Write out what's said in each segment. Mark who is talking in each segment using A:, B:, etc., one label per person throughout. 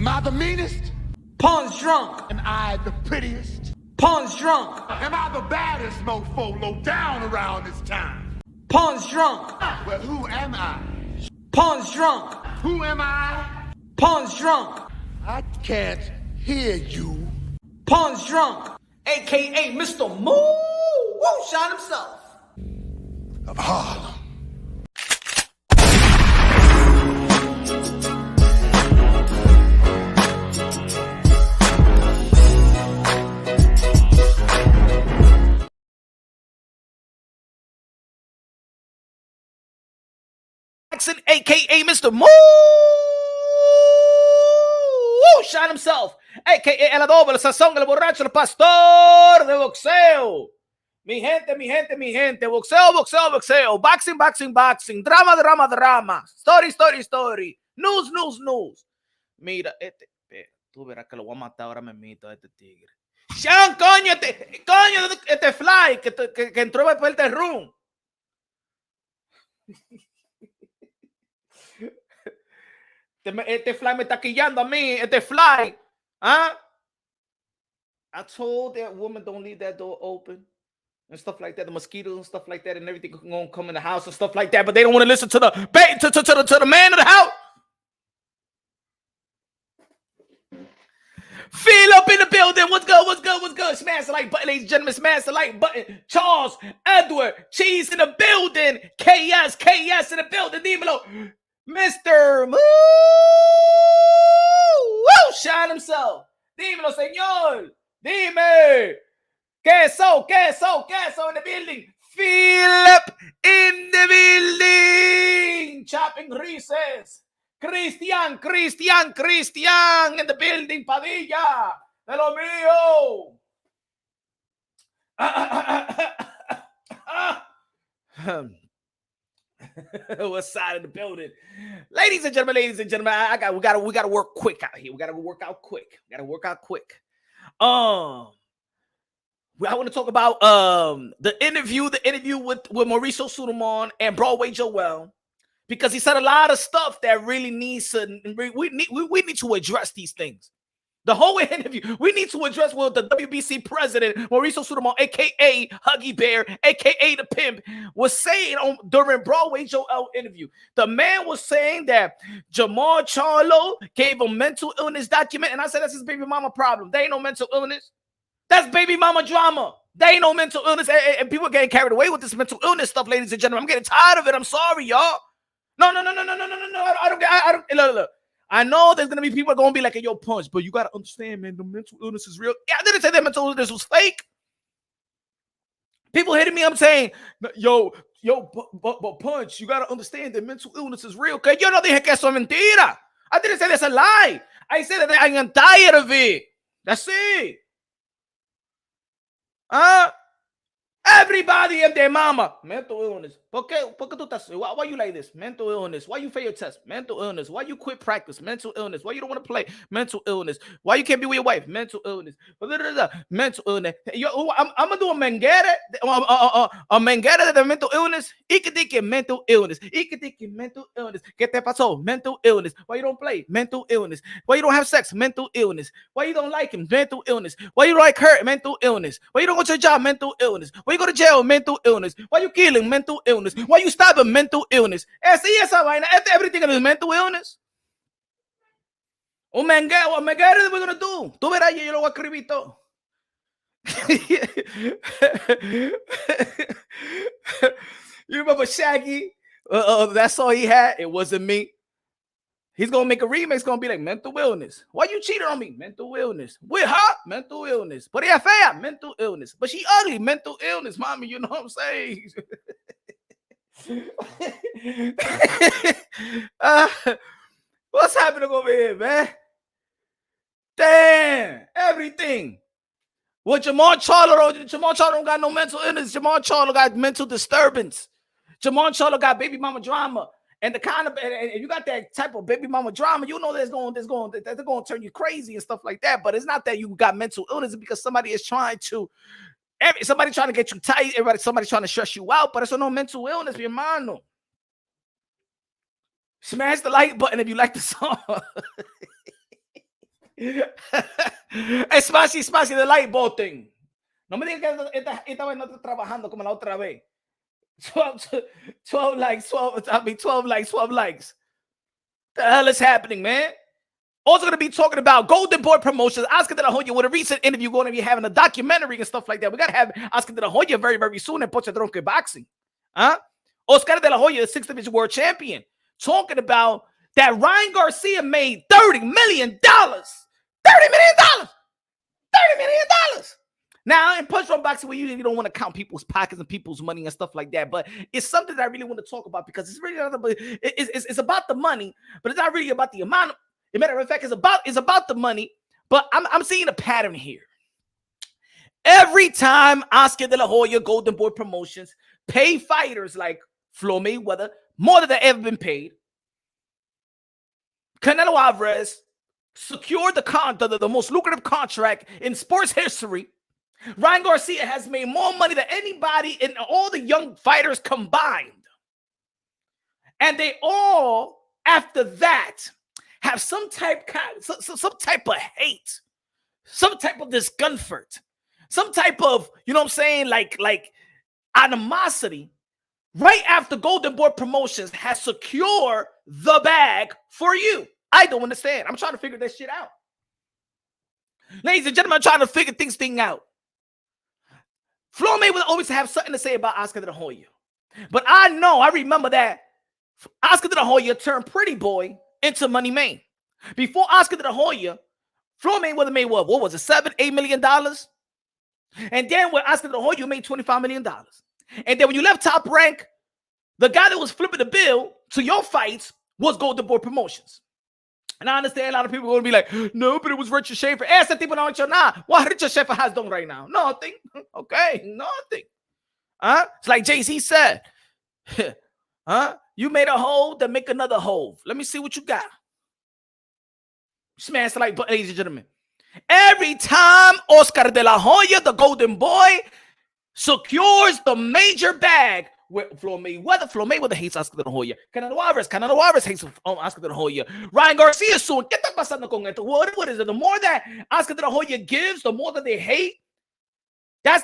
A: Am I the meanest?
B: Pawn's drunk.
A: Am I the prettiest?
B: Pawn's drunk.
A: Am I the baddest mofo low down around this time?
B: Pawn's drunk.
A: Well, who am I?
B: Pawn's drunk.
A: Who am I?
B: Pawn's drunk.
A: I can't hear you.
B: Pawn's drunk. AKA Mr. Moo Woo shot himself.
A: Of Harlem.
B: AKA Mr. Moo shot himself, AKA el adobo, el sazón, el borracho, el pastor de boxeo. Mi gente, mi gente, mi gente. Boxeo, boxeo, boxeo. Boxing, boxing, boxing. Drama, drama, drama. Story, story, story. News, news, news. Mira, tú verás que lo voy a matar ahora mismo a este tigre. Sean, coño, este fly que entró a el room. Este fly me está quillando a mí. Este fly. Huh? I told that woman don't leave that door open. And stuff like that, the mosquitoes and stuff like that, and everything gonna come in the house and stuff like that, but they don't want to listen to the to the man of the house. Feel up in the building. What's good? What's good? What's good? Smash the like button, ladies and gentlemen. Smash the like button. Charles, Edward, Cheese in the building. KS in the building. Dímelo, Mr. Moo Woo shot himself. Dímelo, señor. Dime. Queso in the building. Philip in the building. Chopping Reese's. Cristian in the building. Padilla. De lo mío. What's side of the building? Ladies and gentlemen, we gotta work quick out here. We gotta work out quick. I want to talk about the interview with Mauricio Suleiman and Broadway Joell, because he said a lot of stuff that really needs to, we need to address these things. The whole interview, we need to address what the WBC president, Mauricio Suleiman, a.k.a. Huggy Bear, a.k.a. the pimp, was saying during Broadway Joell interview. The man was saying that Jermall Charlo gave a mental illness document, and I said that's his baby mama problem. There ain't no mental illness. That's baby mama drama. There ain't no mental illness. And people are getting carried away with this mental illness stuff, ladies and gentlemen. I'm getting tired of it. I'm sorry, y'all. No. I don't. Look. I know there's going to be people going to be like, hey, yo, Punch, but you got to understand, man, the mental illness is real. Yeah, I didn't say that mental illness was fake. People hitting me, I'm saying, yo, but Punch, you got to understand that mental illness is real. Okay, yo no dije que eso es mentira. I didn't say that's a lie. I said that I am tired of it. That's it. Everybody and their mama. Mental illness. ¿Por qué tú estás? Why you like this? Mental illness. Why you fail your test? Mental illness. Why you quit practice? Mental illness. Why you don't want to play? Mental illness. Why you can't be with your wife? Mental illness. Mental illness. I'm gonna do a mengere de mental illness. Mental illness. Mental illness. ¿Qué te pasó? Mental illness. Why you don't play? Mental illness. Why you don't have sex? Mental illness. Why you don't like him? Mental illness. Why you don't like her? Mental illness. Why you don't go to your job? Mental illness. Why you go to jail? Mental illness. Why you killing? Mental illness. Why you stop a mental illness? Esa vaina. Everything is mental illness. What we're gonna do? Tú verás, yo lo voy a escribir todo. You remember Shaggy? That's all he had. It wasn't me. He's gonna make a remix. Gonna be like mental illness. Why you cheated on me? Mental illness. With her? Mental illness. But ella fea? Mental illness. But she ugly? Mental illness, mommy. You know what I'm saying? What's happening over here, man? Damn, everything. Well, Jermall Charlo don't got no mental illness. Jermall Charlo got mental disturbance. Jermall Charlo got baby mama drama. And the kind of, and you got that type of baby mama drama, you know they're going to turn you crazy and stuff like that. But it's not that you got mental illness, it's because somebody is trying to get you tight, somebody trying to stress you out, but it's no mental illness, mi hermano. Smash the like button if you like the song. Smashy, the light bulb thing. No me digas que esta vez no está trabajando como la otra vez. 12 likes, 12 likes, 12 likes. The hell is happening, man? Also going to be talking about Golden Boy Promotions. Oscar de la Hoya with a recent interview, going to be having a documentary and stuff like that. We got to have Oscar de la Hoya very, very soon in Pochadronque Boxing. Oscar de la Hoya, the 6th Division World Champion, talking about that Ryan Garcia made $30 million. $30 million! $30 million! Now, in punch-on boxing, we usually don't want to count people's pockets and people's money and stuff like that, but it's something that I really want to talk about because it's really not about, it's about the money, but it's not really about the amount. As a matter of fact, it's about the money, but I'm seeing a pattern here. Every time Oscar de la Hoya, Golden Boy Promotions pay fighters like Floyd Mayweather more than they've ever been paid, Canelo Alvarez secured the most lucrative contract in sports history. Ryan Garcia has made more money than anybody in all the young fighters combined. And they all, after that, have some type of hate, some type of discomfort, some type of, you know what I'm saying, like animosity right after Golden Boy Promotions has secured the bag for you. I don't understand. I'm trying to figure this shit out. Ladies and gentlemen, I'm trying to figure things out. Floyd Mayweather always have something to say about Oscar de la Hoya. But I remember that Oscar de la Hoya turned Pretty Boy into Money Man. Before Oscar de la Hoya, Floyd Mayweather made what was it, $7-8 million? And then with Oscar de la Hoya, you made $25 million. And then when you left Top Rank, the guy that was flipping the bill to your fights was Golden Boy Promotions. And I understand a lot of people are going to be like, no, but it was Richard Schaefer. Ese tipo no ha hecho nada. What Richard Schaefer has done right now? Nothing. Okay, nothing. It's like Jay-Z said. You made a hole, then make another hole. Let me see what you got. Smash the like button, ladies and gentlemen. Every time Oscar de la Hoya, the Golden Boy, secures the major bag with Floyd Mayweather hates Oscar de la Hoya. Canelo Alvarez hates Oscar de la Hoya. Ryan Garcia soon. ¿Qué está pasando con esto? What is it? The more that Oscar de la Hoya gives, the more that they hate. I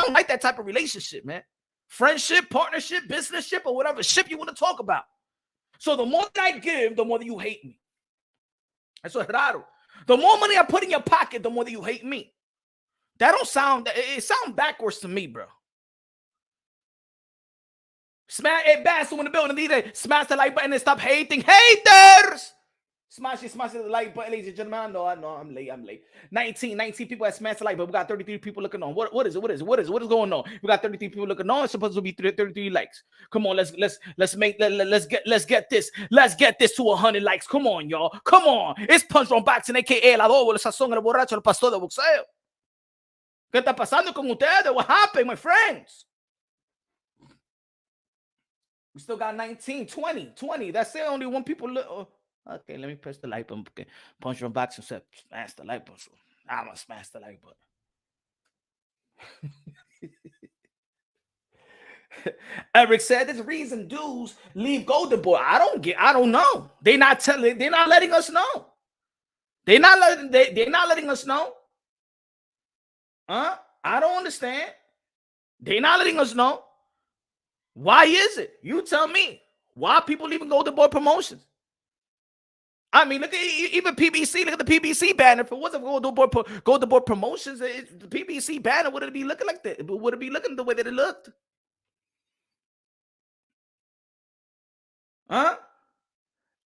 B: don't like that type of relationship, man. Friendship, partnership, business ship, or whatever ship you want to talk about. So the more that I give, the more that you hate me. That's what raro. The more money I put in your pocket, the more that you hate me. It sounds backwards to me, bro. Smash it back so in the building. Smash the like button and stop hating haters. Smash the like button, ladies and gentlemen. I know, I'm late. 19 people have smashed the like, but we got 33 people looking on. What is going on? We got 33 people looking on. It's supposed to be 33 likes. Come on, let's get this. Let's get this to 100 likes. Come on, y'all. Come on. It's Punch on Boxing, aka el adobo, el sazón, el borracho, el pastor de boxeo. ¿Qué está pasando con ustedes? What happened, my friends? We still got 19, 20. That's it. Only one people look. Okay, let me press the like button. Okay. Punch on Boxing said, smash the like button. So I'm going to smash the like button. Eric said, there's a reason dudes leave Golden Boy. I don't know. They're not letting us know. They're not letting us know. I don't understand. They're not letting us know. Why is it? You tell me. Why people leaving Golden Boy Promotions? I mean, look at even PBC. Look at the PBC banner. If it wasn't Golden Boy Promotions, the PBC banner, would it be looking like that? Would it be looking the way that it looked?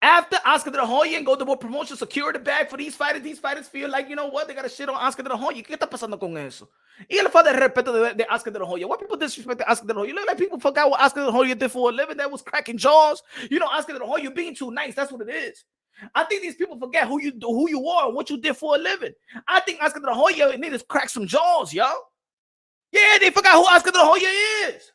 B: After Oscar de la Hoya and Golden Boy Promotions secure the bag for these fighters feel like, you know what? They got to shit on Oscar de la Hoya. ¿Qué está pasando con eso? Y el falta de respeto de Oscar de la Hoya. Why people disrespect Oscar de la Hoya? You look like people forgot what Oscar de la Hoya did for a living. That was cracking jaws. You know, Oscar de la Hoya being too nice. That's what it is. I think these people forget who you are and what you did for a living. I think Oscar de la Hoya needs to crack some jaws, yo. Yeah, they forgot who Oscar de la Hoya is.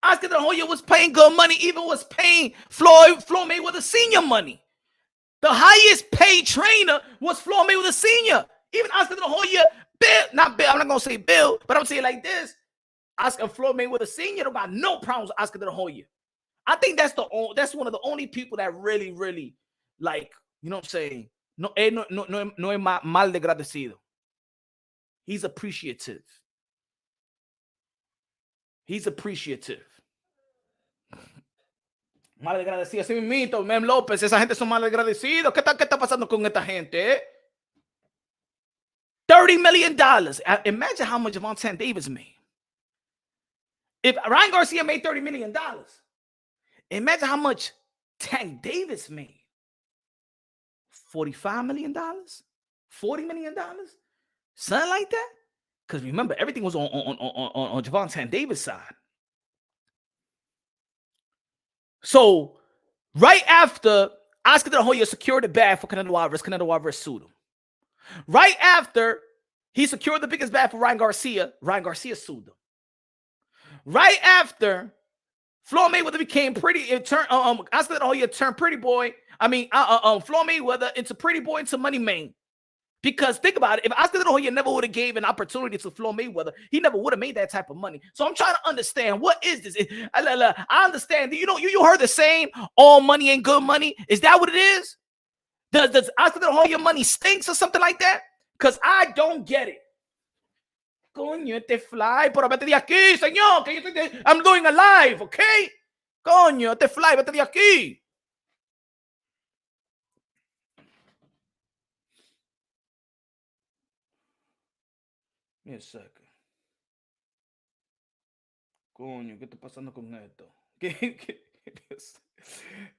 B: Oscar de la Hoya was paying good money, even was paying Floyd Mayweather Sr. money. The highest paid trainer was Floyd Mayweather Sr. Even Oscar de la Hoya, I'm not going to say Bill, but I'm saying like this. Floyd Mayweather Sr. don't got no problems with Oscar de la Hoya. I think that's one of the only people that really, really, like, you know what I'm saying? No es mal agradecido. He's appreciative. He's appreciative. Mal agradecido, así mismito, Mem López, esa gente son mal agradecidos. ¿Qué está pasando con esta gente? $30 million. Imagine how much Javante Davis made. If Ryan Garcia made $30 million, imagine how much Tank Davis made. $45 million? $40 million? Something like that? Because remember, everything was on Javante Davis' side. So, right after Oscar De La Hoya secured the bag for Canelo Alvarez sued him. Right after he secured the biggest bag for Ryan Garcia sued him. Right after Floyd Mayweather became pretty, Oscar De La Hoya turned pretty boy. Floyd Mayweather into pretty boy into money man. Because think about it, if Oscar De La Hoya never would have gave an opportunity to Floyd Mayweather, he never would have made that type of money. So I'm trying to understand, what is this? I understand. You heard the saying, all money ain't good money. Is that what it is? Does Oscar De La Hoya money stinks or something like that? Because I don't get it. Coño, te fly, pero vete de aquí, señor, que I'm doing a live, okay? Coño, te fly, vete de aquí. Give me a second. Coño, ¿qué está pasando con esto?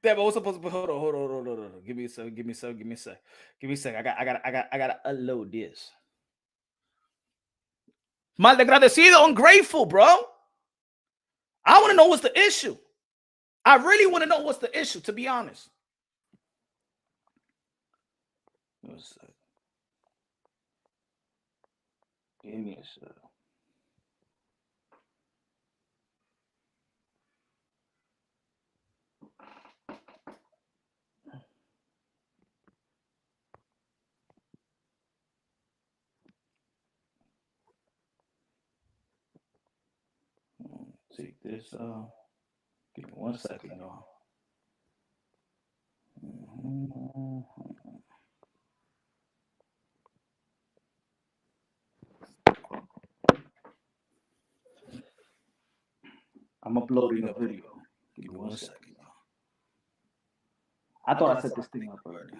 B: Hold on. Give me a sec. I gotta unload this. Malagradecido, ungrateful, bro. I want to know what's the issue. I really want to know what's the issue, to be honest. Give me a sec. Take this. Give me 1 second, y'all. I'm uploading a video. Give me 1 second, y'all. I thought I set this thing up already.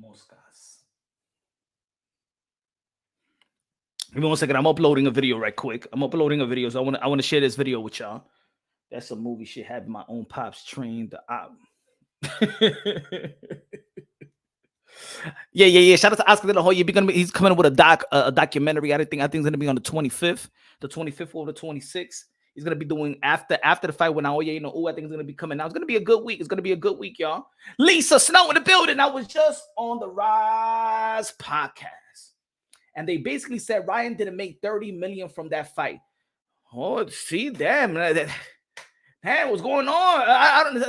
B: Moscas. Give me 1 second. I'm uploading a video right quick. I'm uploading a video. So I want to share this video with y'all. That's some movie shit. Have my own pops trained. Yeah. Shout out to Oscar De La Hoya. He's coming with a documentary. I think it's gonna be on the 25th or the 26th. He's gonna be doing after the fight with Naoya. I think it's gonna be coming out. It's gonna be a good week. It's gonna be a good week, y'all. Lisa Snow in the building. I was just on the Rise podcast, and they basically said Ryan didn't make $30 million from that fight. Oh, see, damn, what's going on? I don't.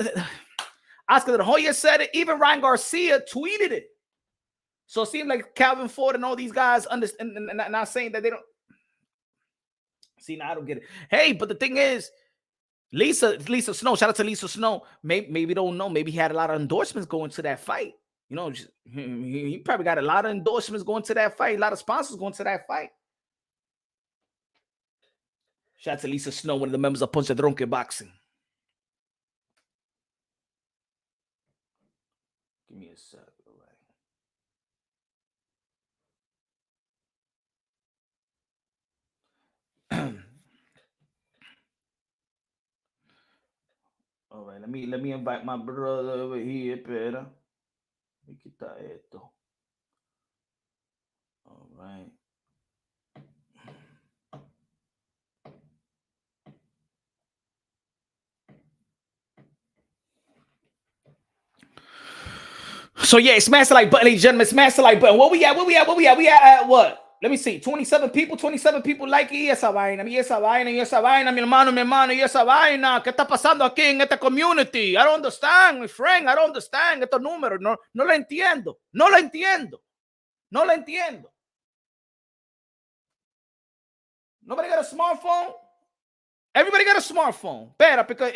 B: Oscar De La Hoya said it. Even Ryan Garcia tweeted it. So it seemed like Calvin Ford and all these guys understand, and not saying that they don't. See, now I don't get it. Hey, but the thing is, Lisa Snow, shout out to Lisa Snow. Maybe don't know. Maybe he had a lot of endorsements going to that fight. He probably got a lot of endorsements going to that fight. A lot of sponsors going to that fight. Shout out to Lisa Snow, one of the members of Ponce Dronke Boxing. Give me a sec. All right, let me invite my brother over here, Pedro. Let me quitar esto. All right. So yeah, smash the like button, ladies and gentlemen. Smash the like button. What we at? We at what? let me see, 27 people like y esa vaina, mi hermano, y esa vaina. ¿Qué está pasando aquí en esta community? I don't understand, my friend. I don't understand estos números. No lo entiendo. No lo entiendo. Nobody got a smartphone? Everybody got a smartphone. Better, because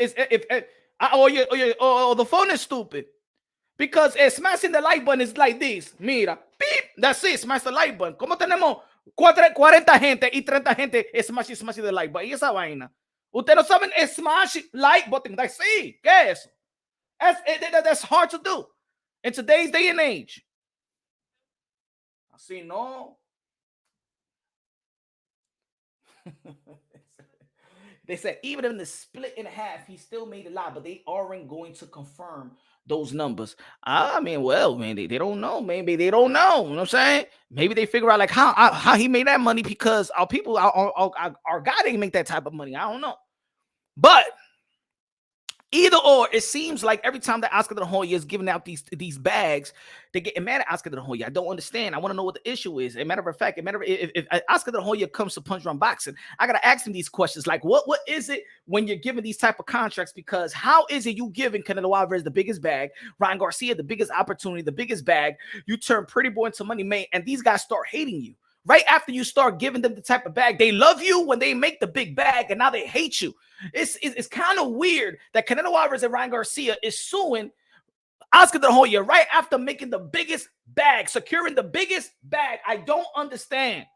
B: the phone is stupid. Because smashing the like button is like this. Mira, beep, that's it, smash the like button. ¿Cómo tenemos 40 gente y 30 gente smash the like button? Y esa vaina. Ustedes no saben smash like button. That's it. ¿Qué es eso? That's hard to do in today's day and age. Así no. They said even in the split in half, he still made a lot, but they aren't going to confirm those numbers. I mean, well, man, they don't know. Maybe they don't know. You know what I'm saying? Maybe they figure out like how he made that money because our people, our guy didn't make that type of money. I don't know. But either or, it seems like every time that Oscar de la Hoya is giving out these bags, they get mad at Oscar de la Hoya. I don't understand. I want to know what the issue is. As a matter of fact, if Oscar de la Hoya comes to Punch Drunk Boxing, I gotta ask him these questions. Like, what is it when you're giving these type of contracts? Because how is it you giving Canelo Alvarez the biggest bag, Ryan Garcia the biggest opportunity, the biggest bag? You turn Pretty Boy into Money Man, and these guys start hating you. Right after you start giving them the type of bag, they love you when they make the big bag, and now they hate you. It's kind of weird that Canelo Alvarez and Ryan Garcia is suing Oscar de la Hoya right after making the biggest bag, securing the biggest bag. I don't understand.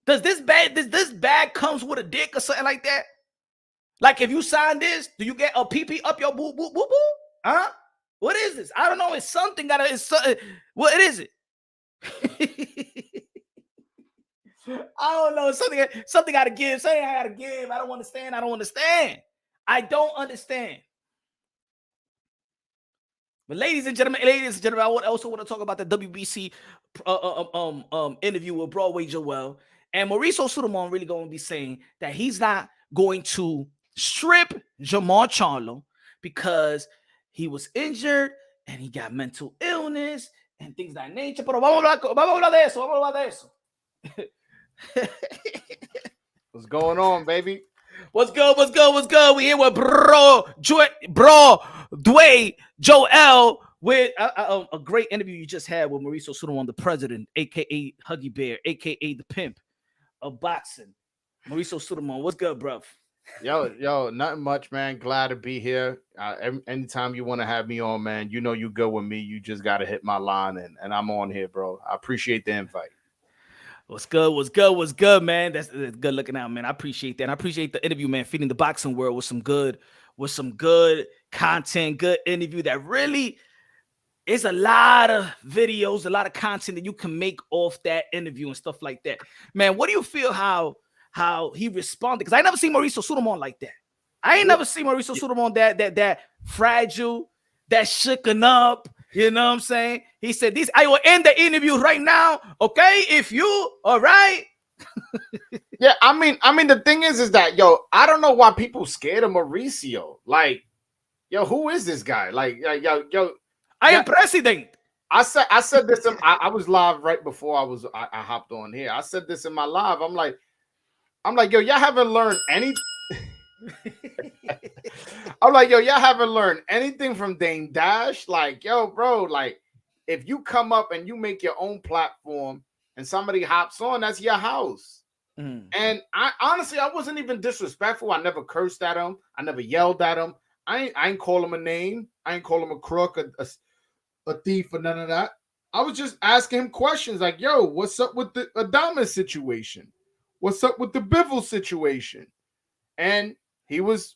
B: Does this bag comes with a dick or something like that? Like if you sign this, do you get a PP up your boo boo boo boo? Huh? What is this? I don't know. It's something. What is it? I don't know. Something got to give. Something I got to give. I don't understand. I don't understand. But ladies and gentlemen, I also want to talk about the WBC interview with Broadway Joell. And Mauricio Suleiman really going to be saying that he's not going to strip Jermall Charlo because he was injured and he got mental illness and things of that nature. Pero vamos a hablar de eso.
C: What's going on, baby?
B: What's good? We here with Broadway Joell with a great interview you just had with Mauricio Suleiman, the president, aka Huggy Bear, aka the pimp of boxing. Mauricio Suleiman, what's good, bro?
C: Yo, nothing much, man. Glad to be here. Anytime you want to have me on, man, you know you go with me. You just got to hit my line, and I'm on here, bro. I appreciate the invite.
B: What's good, man? That's good looking out, man. I appreciate that. I appreciate the interview, man. Feeding the boxing world with some good content, good interview that really is a lot of videos, a lot of content that you can make off that interview and stuff like that. Man, what do you feel how he responded? Because I never seen Mauricio Suleiman like that. I ain't never seen Mauricio Suleiman that fragile, that shooken up. You know what I'm saying? He said, I will end the interview right now. Okay, if you all right.
C: Yeah, I mean, the thing is that I don't know why people scared of Mauricio. Like, who is this guy? Like,
B: I am president.
C: I said this. I was live right before I hopped on here. I said this in my live. I'm like, y'all haven't learned anything. I'm like, y'all haven't learned anything from Dame Dash. Like, bro, like, if you come up and you make your own platform and somebody hops on, that's your house. And I honestly, I wasn't even disrespectful. I never cursed at him. I never yelled at him. I ain't call him a name. I ain't call him a crook, a thief, or none of that. I was just asking him questions like, what's up with the Adamas situation? What's up with the Bivol situation? And he was,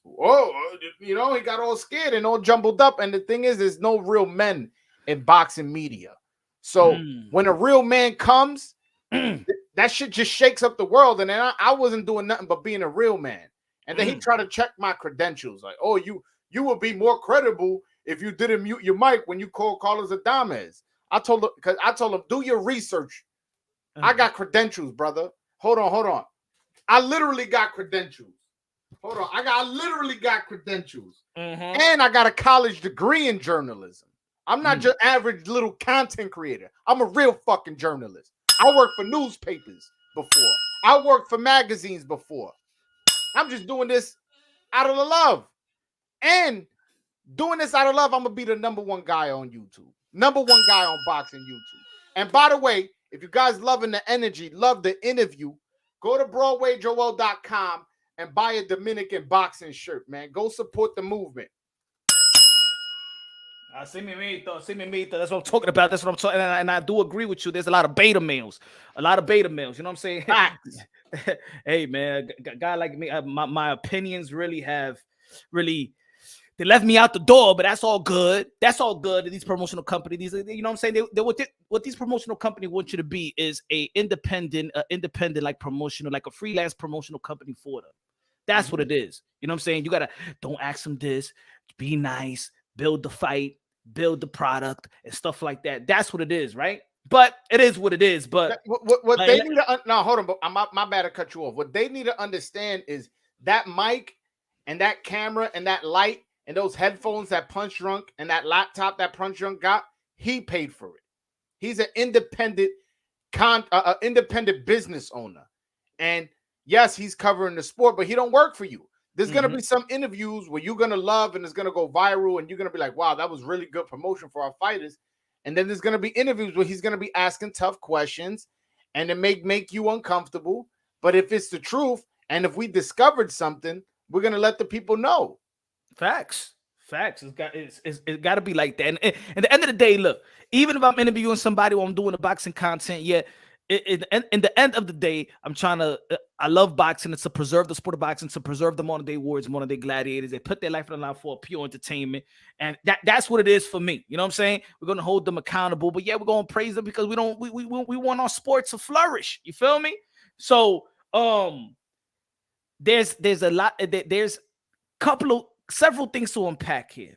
C: he got all scared and all jumbled up. And the thing is, there's no real men in boxing media. So when a real man comes, that shit just shakes up the world. And then I wasn't doing nothing but being a real man. And then he tried to check my credentials. Like, you would be more credible if you didn't mute your mic when you called Carlos Adames. I told him, do your research. I got credentials, brother. Hold on. I literally got credentials. Hold on. I literally got credentials. And I got a college degree in journalism. I'm not just average little content creator. I'm a real fucking journalist. I worked for newspapers before. I worked for magazines before. I'm just doing this out of the love. And doing this out of love, I'm going to be the #1 guy on YouTube. #1 guy on boxing YouTube. And by the way, if you guys loving the energy, love the interview, go to BroadwayJoell.com and buy a Dominican boxing shirt, man. Go support the movement.
B: See me, mito. That's what I'm talking about. That's what I'm talking. And I do agree with you. There's a lot of beta males. You know what I'm saying? Hey, man, a guy like me, my opinions really they left me out the door, but that's all good. That's all good. These promotional companies, you know what I'm saying? What these promotional companies want you to be is a independent, like promotional, like a freelance promotional company for them. That's what it is. You know what I'm saying? You gotta don't ask them this, be nice, build the fight, build the product, and stuff like that. That's what it is, right? But it is what it is. But
C: what they need to now hold on, but my bad to cut you off. What they need to understand is that mic and that camera and that light and those headphones that Punch Drunk and that laptop that Punch Drunk got, he paid for it. He's an independent independent business owner. And yes, he's covering the sport, but he don't work for you. There's going to be some interviews where you're going to love and it's going to go viral and you're going to be like, wow, that was really good promotion for our fighters. And then there's going to be interviews where he's going to be asking tough questions and it make you uncomfortable. But if it's the truth and if we discovered something, we're going to let the people know. Facts. It's got to be like that. And at the end of the day, look, even if I'm interviewing somebody or I'm doing the boxing content, in the end of the day, I love boxing. It's to preserve the sport of boxing, to preserve the modern day warriors, modern day gladiators. They put their life on the line for pure entertainment. And that's what it is for me. You know what I'm saying? We're going to hold them accountable, but we're going to praise them because we want our sport to flourish. You feel me? So, there's several things to unpack here.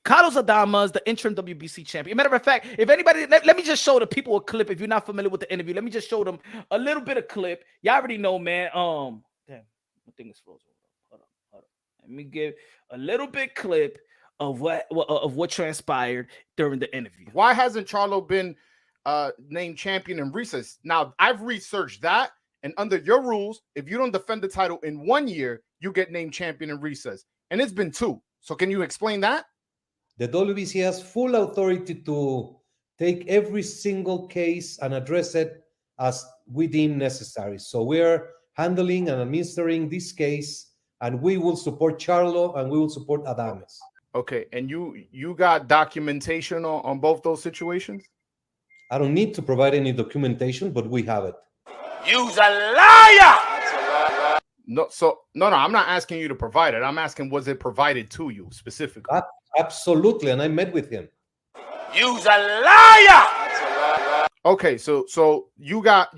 C: Carlos Adama is the interim WBC champion. Matter of fact, if anybody, let me just show the people a clip. If you're not familiar with the interview, let me just show them a little bit of clip. Y'all already know, man. Damn, my thing is frozen. Hold on. Let me give a little bit clip of what transpired during the interview. Why hasn't Charlo been named champion in recess? Now, I've researched that, and under your rules, if you don't defend the title in 1 year, you get named champion in recess. And it's been 2. So can you explain that?
D: The WBC has full authority to take every single case and address it as we deem necessary. So we're handling and administering this case, and we will support Charlo and we will support Adames.
C: Okay, and you got documentation on both those situations?
D: I don't need to provide any documentation, but we have it.
A: You's a liar!
C: No, I'm not asking you to provide it. I'm asking, was it provided to you specifically?
D: Absolutely, and I met with him.
A: You's a liar!
C: Okay, so you got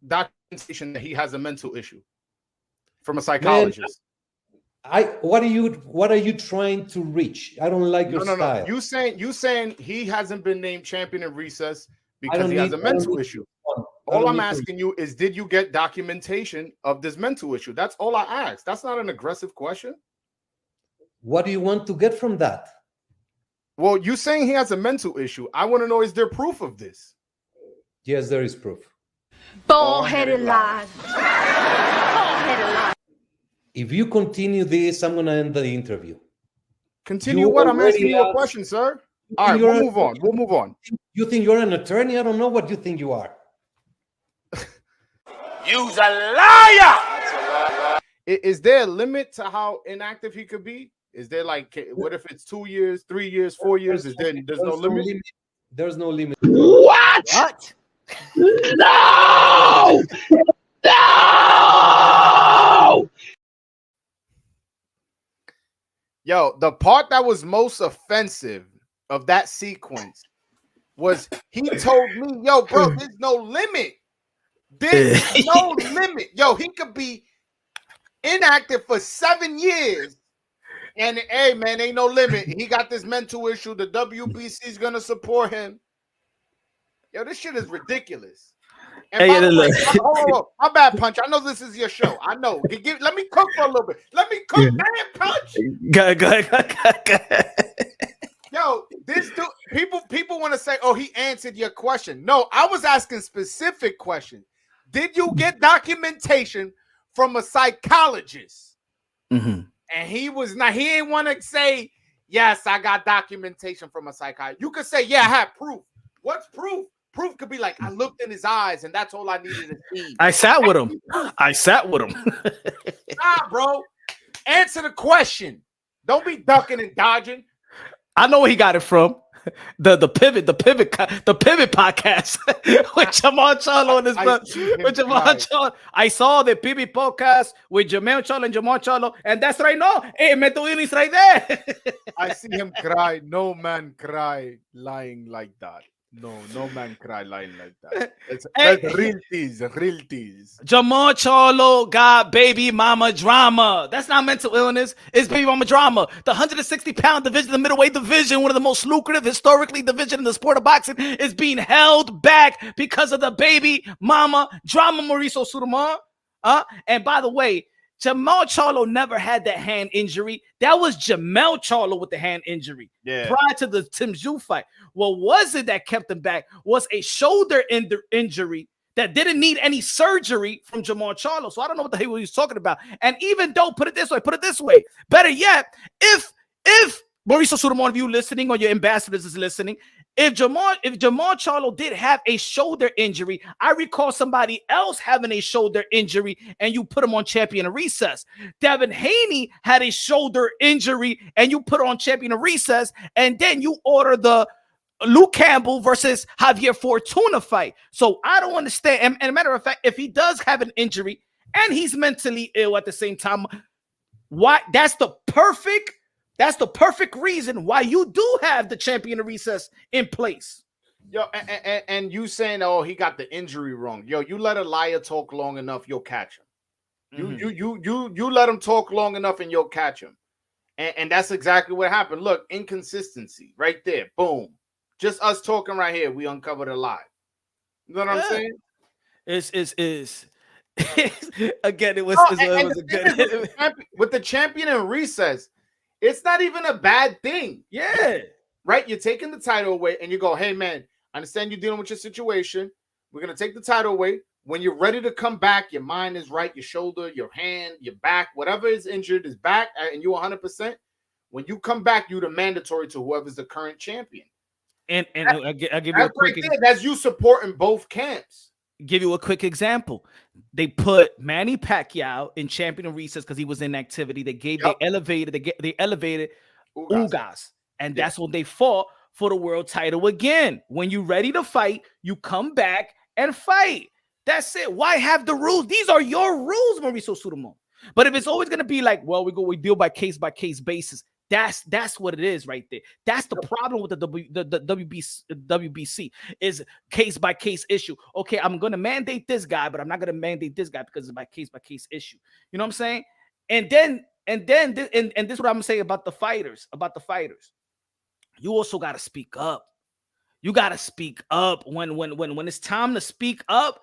C: documentation that he has a mental issue from a psychologist.
D: Man, what are you trying to reach? I don't like your style.
C: You saying he hasn't been named champion in recess because he has a mental issue. All I'm asking you is, did you get documentation of this mental issue? That's all I asked. That's not an aggressive question.
D: What do you want to get from that?
C: Well, you're saying he has a mental issue. I want to know, is there proof of this?
D: Yes, there is proof.
E: Bullheaded lies. Bullheaded lies.
D: If you continue this, I'm going to end the interview.
C: Continue what? I'm asking you a question, sir. All right, we'll move on.
D: You think you're an attorney? I don't know what you think you are.
A: You's a liar!
C: Is there a limit to how inactive he could be? Is there what if it's 2 years, 3 years, 4 years? There's no limit?
D: There's no limit.
B: What?
A: No! No!
C: Yo, the part that was most offensive of that sequence was he told me, yo, bro, there's no limit. There's no limit. Yo, he could be inactive for 7 years. And hey, man, ain't no limit. He got this mental issue. The WBC is gonna support him. Yo, this shit is ridiculous. And by the way, hold, my bad, Punch. I know this is your show. I know. Let me cook for a little bit. Let me cook, man, Punch.
B: Go ahead.
C: Yo, this dude, people want to say, "Oh, he answered your question." No, I was asking specific questions. Did you get documentation from a psychologist?
B: Mm-hmm.
C: And he was not. He ain't want to say, "Yes, I got documentation from a psychiatrist." You could say, "Yeah, I have proof." What's proof? Proof could be like, I looked in his eyes, and that's all I needed to see.
B: I sat with him.
C: Nah, bro. Answer the question. Don't be ducking and dodging.
B: I know where he got it from. The pivot podcast with Jermall Charlo and his brother. With Jermall Charlo. I saw the pivot podcast with Jermall Charlo and Jermall Charlo, and that's right now. Hey, Meto is right there.
C: I see him cry. No man cry lying like that. No man cry lying like that. That's real tease.
B: Jermall Charlo got baby mama drama. That's not mental illness. It's baby mama drama. The 160-pound division, the middleweight division, one of the most lucrative historically division in the sport of boxing, is being held back because of the baby mama drama, Mauricio Suleiman. And by the way, Jermall Charlo never had that hand injury. That was Jermall Charlo with the hand injury prior to the Tim Zhu fight. What was it that kept him back was a shoulder injury that didn't need any surgery from Jermall Charlo. So I don't know what the hell he was talking about. And even though, put it this way, better yet, if Mauricio Suleiman, if you listening or your ambassadors is listening, if Jermall Charlo did have a shoulder injury, I recall somebody else having a shoulder injury and you put him on champion of recess. Devin Haney had a shoulder injury and you put on champion of recess, and then you order the Luke Campbell versus Javier Fortuna fight. So I don't understand. And a matter of fact, if he does have an injury and he's mentally ill at the same time, why? That's the perfect reason why you do have the champion of recess in place.
C: Yo, and you saying, oh, he got the injury wrong. Yo, you let a liar talk long enough, you'll catch him. Mm-hmm. You let him talk long enough and you'll catch him. And that's exactly what happened. Look, inconsistency right there. Boom. Just us talking right here. We uncovered a lie. You know what I'm saying?
B: Is again, it was a good
C: with the champion in recess. It's not even a bad thing.
B: Yeah.
C: Right? You're taking the title away and you go, hey, man, I understand you're dealing with your situation. We're going to take the title away. When you're ready to come back, your mind is right, your shoulder, your hand, your back, whatever is injured is back, and you're 100%. When you come back, you're the mandatory to whoever's the current champion.
B: And I'll give you a quick
C: example. That's you supporting both camps.
B: Give you a quick example. They put Manny Pacquiao in champion of recess because he was in activity. They elevated Ugas. And that's when they fought for the world title again. When you're ready to fight, you come back and fight. That's it. Why have the rules? These are your rules, Mauricio Suleiman. But if it's always going to be like, well, we deal by case basis. That's what it is right there. That's the problem with the WBC is case by case issue. Okay, I'm going to mandate this guy, but I'm not going to mandate this guy because it's by case issue. You know what I'm saying? And this is what I'm going to say about the fighters. You also got to speak up. You got to speak up when it's time to speak up.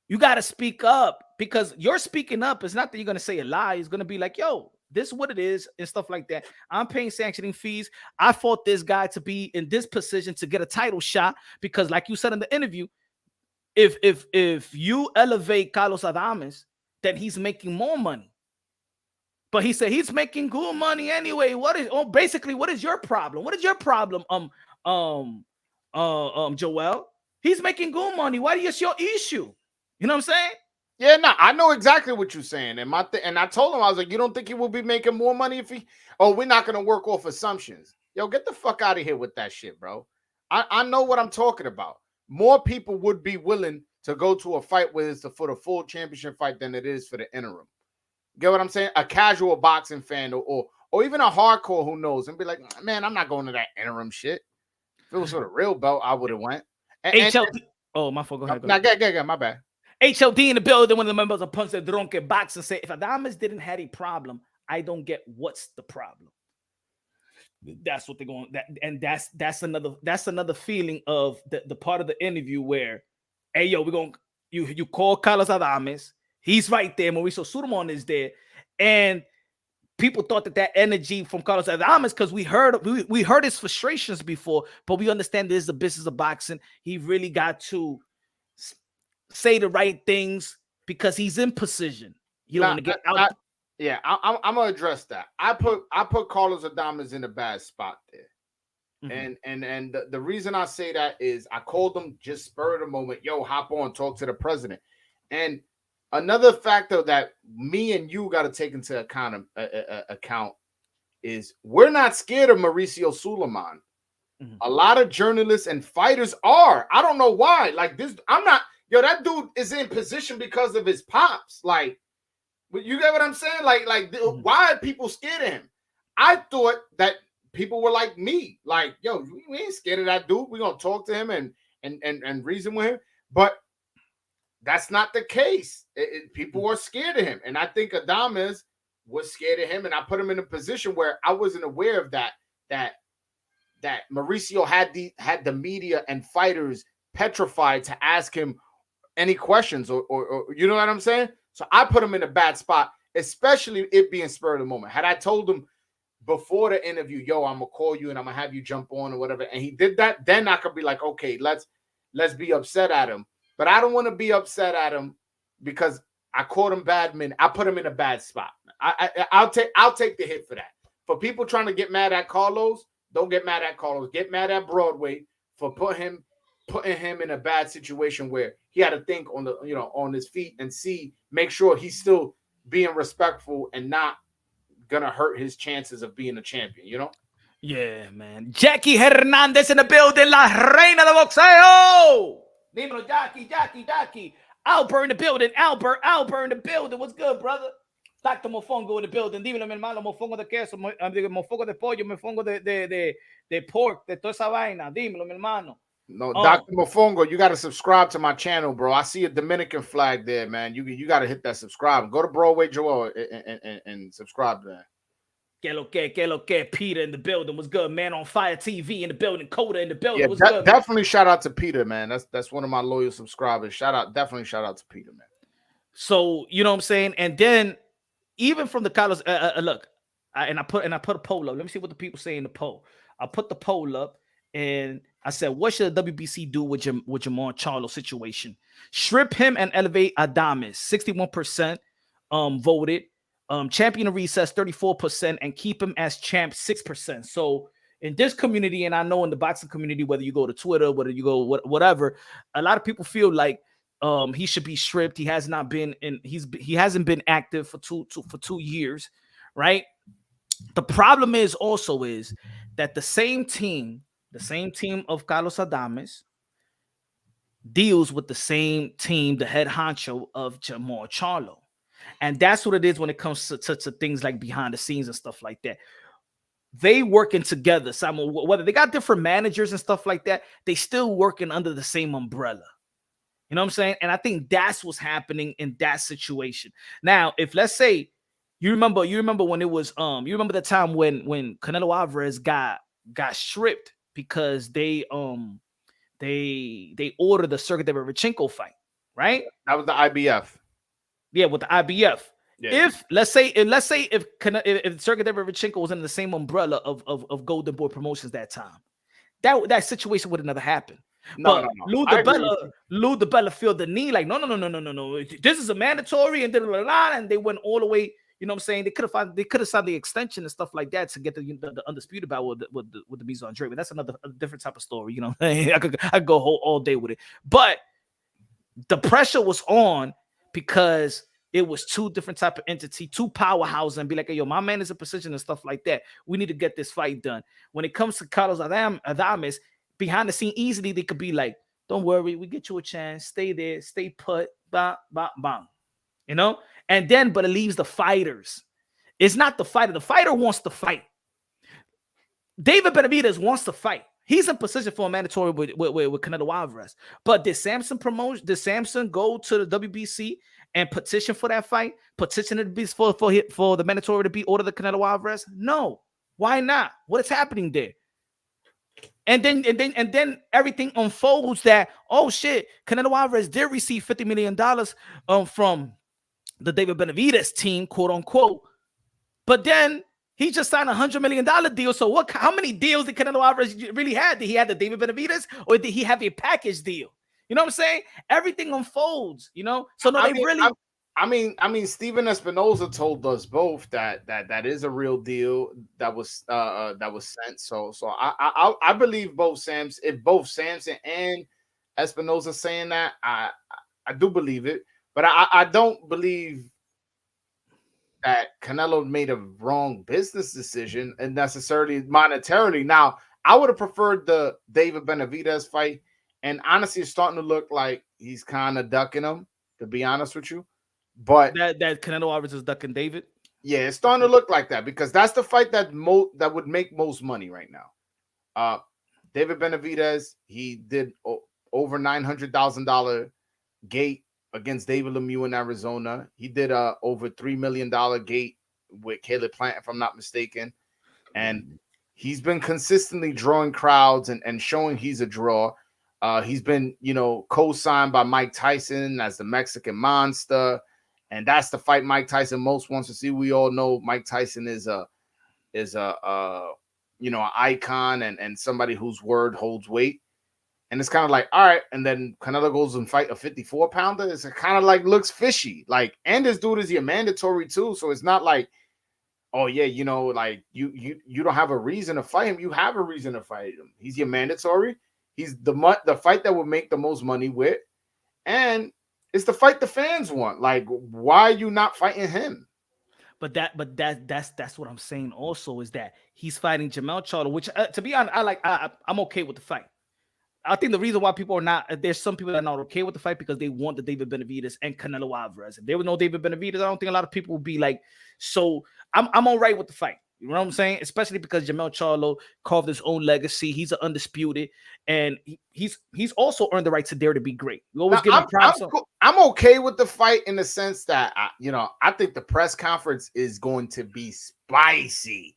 B: You got to speak up, because your speaking up is not that you're going to say a lie. It's going to be like, yo, this is what it is and stuff like that. I'm paying sanctioning fees. I fought this guy to be in this position to get a title shot because, like you said in the interview, if you elevate Carlos Adames, then he's making more money. But he said he's making good money anyway. What is your problem? What is your problem, Joel? He's making good money. What is your issue? You know what I'm saying?
C: Yeah, no, I know exactly what you're saying. And I told him, I was like, you don't think he will be making more money if he, we're not going to work off assumptions. Yo, get the fuck out of here with that shit, bro. I know what I'm talking about. More people would be willing to go to a fight where it's for the full championship fight than it is for the interim. Get what I'm saying? A casual boxing fan or even a hardcore who knows and be like, man, I'm not going to that interim shit. If it was for the real belt, I would have went.
B: My fault. Go ahead.
C: Now, get, my bad.
B: HLD in the building, one of the members of Punch the Drunken Box, and say, if Adames didn't have a problem, I don't get what's the problem. That's what they're going. That's another feeling of the part of the interview where, hey yo, we're going. You call Carlos Adames, he's right there. Mauricio Suleiman is there, and people thought that energy from Carlos Adames, because we heard his frustrations before, but we understand this is the business of boxing. He really got to say the right things because he's in position. You don't want to get out.
C: I'm gonna address that. I put Carlos Adames in a bad spot there. Mm-hmm. And the reason I say that is I called him just spur of the moment. Yo, hop on, talk to the president. And another factor that me and you got to take into account is we're not scared of Mauricio Suleiman. Mm-hmm. A lot of journalists and fighters are. I don't know why. Like this, I'm not. Yo, that dude is in position because of his pops. Like, you get what I'm saying? Like, mm-hmm. Why are people scared of him? I thought that people were like me. Like, yo, we ain't scared of that dude. We're gonna talk to him and reason with him. But that's not the case. People are scared of him. And I think Adames was scared of him. And I put him in a position where I wasn't aware of that Mauricio had the media and fighters petrified to ask him any questions or you know what I'm saying? So I put him in a bad spot, especially it being spur of the moment. Had I told him before the interview, yo, I'm gonna call you and I'm gonna have you jump on or whatever, and he did that, then I could be like, okay, let's be upset at him. But I don't want to be upset at him because I caught him bad. I put him in a bad spot. I'll take the hit for that. For people trying to get mad at Carlos, don't get mad at Carlos. Get mad at Broadway for putting him in a bad situation where he had to think on his feet and make sure he's still being respectful and not gonna hurt his chances of being a champion. You know?
B: Yeah, man. Jackie Hernandez in the building, la reina de boxeo. Dímelo, Jackie. Albert in the building. Albert in the building. What's good, brother? Dr. Mofongo in the building. Dímelo, mi hermano. Mofongo de queso, mofongo de pollo, mofongo de pork, de toda esa vaina. Dímelo, mi hermano.
C: No, Dr. Mofongo, you got to subscribe to my channel, bro. I see a Dominican flag there, man. You got to hit that subscribe. Go to Broadway Joell and subscribe to that.
B: Que lo que, Peter in the building. What's good, man? On Fire TV in the building. Coda in the building.
C: Yeah,
B: What's good,
C: definitely shout out to Peter, man. That's one of my loyal subscribers. Definitely shout out to Peter, man.
B: So, you know what I'm saying? And then even from the Carlos, look, I put a poll up. Let me see what the people say in the poll. I put the poll up and I said, what should the WBC do with Jermall Charlo situation? Strip him and elevate Adames. 61% voted. Champion of recess 34% and keep him as champ 6%. So in this community, and I know in the boxing community, whether you go to Twitter, whether you go whatever, a lot of people feel like he should be stripped. He has not been he hasn't been active for 2 years, right? The problem is that the same team of Carlos Adames deals with the same team, the head honcho of Jermall Charlo. And that's what it is when it comes to things like behind the scenes and stuff like that. They working together. Whether they got different managers and stuff like that, they still working under the same umbrella. You know what I'm saying? And I think that's what's happening in that situation. Now, if let's say you remember when it was you remember the time when Canelo Alvarez got stripped because they ordered the Sergey Derevchenko fight, right?
C: That was the IBF.
B: Yeah, with the IBF.
C: Yeah.
B: If let's say if Sergey Derevchenko was in the same umbrella of Golden Boy Promotions that time, that situation would have never happened.
C: No.
B: Lou DiBella feel the need like no. This is a mandatory and and they went all the way. You know what I'm saying? They could have signed the extension and stuff like that to get the undisputed battle with the Mizo Andre. But that's a different type of story. You know, I could go all day with it. But the pressure was on because it was two different type of entity, two powerhouses, and be like, hey, yo, my man is in position and stuff like that. We need to get this fight done. When it comes to Carlos Adames, behind the scene, easily they could be like, don't worry, we get you a chance. Stay there, stay put, bang, bang, bang. You know? And then, but it leaves the fighters. It's not the fighter. The fighter wants to fight. David Benavidez wants to fight. He's in position for a mandatory with Canelo Alvarez. But did Samson go to the WBC and petition for that fight? Petition to be for the mandatory to be ordered the Canelo Alvarez? No. Why not? What is happening there? And then everything unfolds that, oh shit, Canelo Alvarez did receive $50 million from the David Benavidez team, quote unquote. But then he just signed $100 million deal. So what? How many deals did Canelo Alvarez really have? Did he have the David Benavidez, or did he have a package deal? You know what I'm saying? Everything unfolds. You know. So no,
C: I mean, Steven Espinoza told us both that is a real deal that was sent. So I believe both Sam's. If both Samson and Espinoza saying that, I do believe it. But I don't believe that Canelo made a wrong business decision and necessarily monetarily. Now, I would have preferred the David Benavidez fight, and honestly, it's starting to look like he's kind of ducking him, to be honest with you. But
B: that Canelo Alvarez is ducking David.
C: Yeah, it's starting to look like that because that's the fight that would make most money right now. David Benavidez, he did over $900,000 gate against David Lemieux in Arizona. He did over $3 million gate with Caleb Plant, if I'm not mistaken. And he's been consistently drawing crowds and showing he's a draw. He's been, co-signed by Mike Tyson as the Mexican Monster. And that's the fight Mike Tyson most wants to see. We all know Mike Tyson is an icon and somebody whose word holds weight. And it's kind of like, all right. And then Canelo goes and fight a 54-pounder. It's kind of like looks fishy. Like, and this dude is your mandatory too. So it's not like, oh yeah, like you don't have a reason to fight him. You have a reason to fight him. He's your mandatory. He's the fight that will make the most money with. And it's the fight the fans want. Like, why are you not fighting him?
B: But that's what I'm saying. Also, is that he's fighting Jermall Charlo, which to be honest, I'm okay with the fight. I think the reason why people are not, there's some people that are not okay with the fight because they want the David Benavidez and Canelo Alvarez. If there was no David Benavidez, I don't think a lot of people would be like, so I'm all right with the fight. You know what I'm saying? Especially because Jermall Charlo carved his own legacy. He's an undisputed, and he's also earned the right to dare to be great. You always give him props.
C: I'm okay with the fight in the sense that I think the press conference is going to be spicy.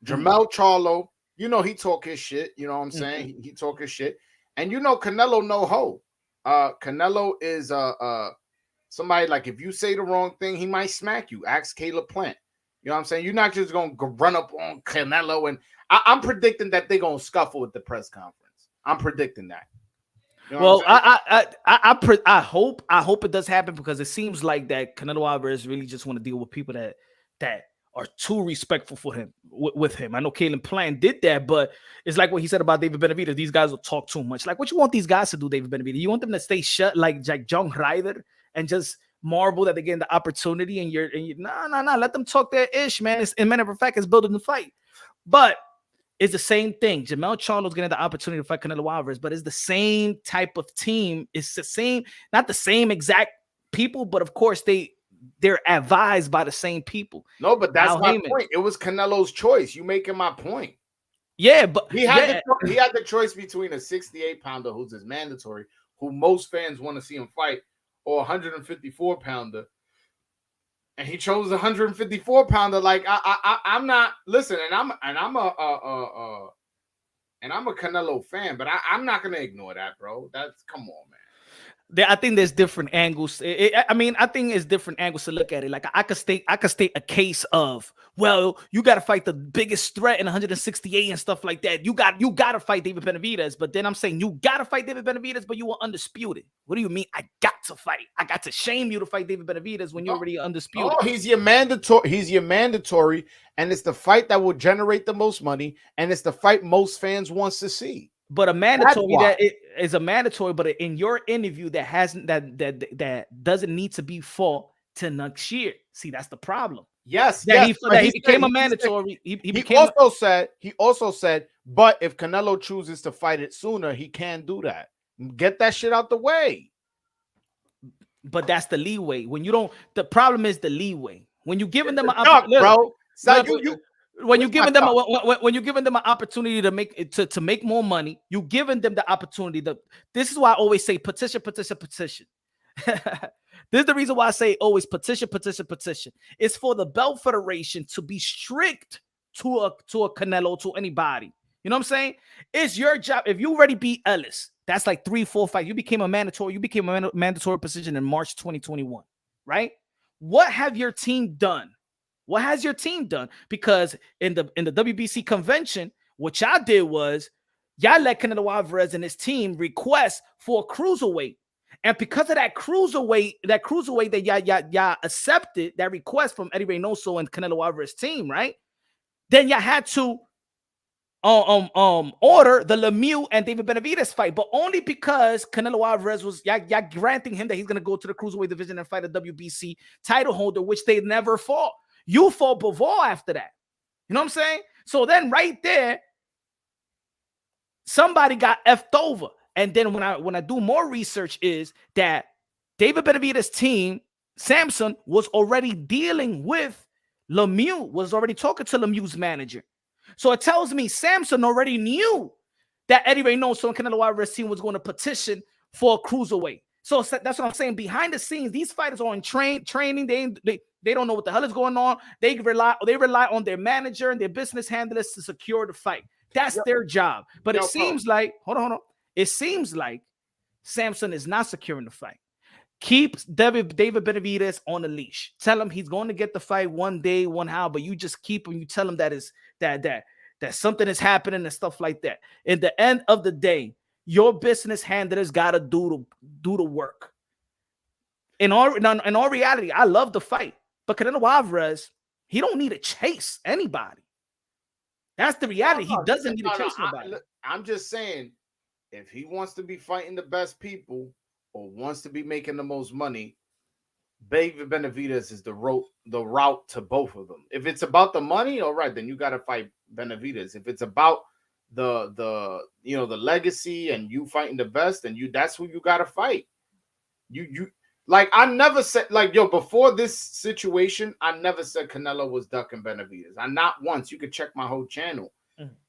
C: Jermall Charlo, he talk his shit. You know what I'm saying? He talk his shit, and Canelo no ho. Canelo is somebody like if you say the wrong thing, he might smack you. Ask Caleb Plant. You know what I'm saying? You're not just going to run up on Canelo. And I'm predicting that they're going to scuffle at the press conference. I'm predicting that. You know
B: I hope it does happen because it seems like that Canelo Alvarez really just want to deal with people that are too respectful for him with him. I know Caleb Plant did that, but it's like what he said about David Benavidez. These guys will talk too much. Like, what you want these guys to do, David Benavidez? You want them to stay shut like John Ryder and just marvel that they're getting the opportunity and you're no, let them talk their ish, man. It's, in matter of fact, it's building the fight. But it's the same thing. Jermall Charlo's getting the opportunity to fight Canelo Alvarez, but it's the same type of team. It's the same, not the same exact people, but of course they're advised by the same people.
C: No, but that's my point. It was Canelo's choice. You making my point.
B: Yeah, but
C: he had the choice between a 68-pounder who's his mandatory, who most fans want to see him fight, or a 154-pounder, and he chose a 154-pounder. Like I'm not listen, and I'm a Canelo fan, but I'm not gonna ignore that, bro. That's come on, man.
B: I think there's different angles. I think it's different angles to look at it. Like I could state a case of, well, you got to fight the biggest threat in 168 and stuff like that. You got to fight David Benavidez. But then I'm saying you got to fight David Benavidez, but you were undisputed. What do you mean? I got to fight. I got to shame you to fight David Benavidez when you're already undisputed.
C: Oh, he's your mandatory, and it's the fight that will generate the most money, and it's the fight most fans wants to see.
B: But a mandatory is a mandatory, but in your interview that doesn't need to be fought to next year. See, that's the problem.
C: Yes,
B: he became a mandatory. He
C: also said, but if Canelo chooses to fight it sooner, he can do that. Get that shit out the way.
B: But that's the leeway. When you don't, the problem is the leeway. When you're giving them when you're giving them an opportunity to make more money, you're giving them the opportunity. This is why I always say petition. This is the reason why I say always petition. It's for the belt federation to be strict to a Canelo, to anybody. You know what I'm saying? It's your job. If you already beat Ellis, that's like 3-4 fights. You became a mandatory position in March 2021, right? What have your team done What has your team done? Because in the WBC convention, what y'all did was y'all let Canelo Alvarez and his team request for a cruiserweight. And because of that cruiserweight that y'all accepted that request from Eddie Reynoso and Canelo Alvarez team, right? Then y'all had to order the Lemieux and David Benavidez fight, but only because Canelo Alvarez was y'all granting him that he's gonna go to the cruiserweight division and fight a WBC title holder, which they never fought. You fought Bivol after that. You know what I'm saying? So then right there, somebody got effed over. And then when I do more research is that David Benavidez' team, Samson, was already dealing with Lemieux, was already talking to Lemieux's manager. So it tells me Samson already knew that Eddie Reynoso and Canelo Alvarez team was going to petition for a cruiserweight. So that's what I'm saying. Behind the scenes, these fighters are in training. They don't know what the hell is going on. They rely on their manager and their business handlers to secure the fight. That's their job. But it seems like, hold on. It seems like Samson is not securing the fight. Keep David Benavidez on a leash. Tell him he's going to get the fight one day, one how, but you just keep him. You tell him that something is happening and stuff like that. At the end of the day, your business handlers gotta do the work. In all reality, I love the fight, but Canelo Alvarez, he don't need to chase anybody. That's the reality. He doesn't need to chase nobody.
C: I'm just saying, if he wants to be fighting the best people or wants to be making the most money, David Benavidez is the route to both of them. If it's about the money, all right, then you got to fight Benavidez. If it's about the legacy and you fighting the best, then that's who you got to fight. You like, I never said, like, before this situation, I never said Canelo was ducking Benavidez. I not once. You could check my whole channel.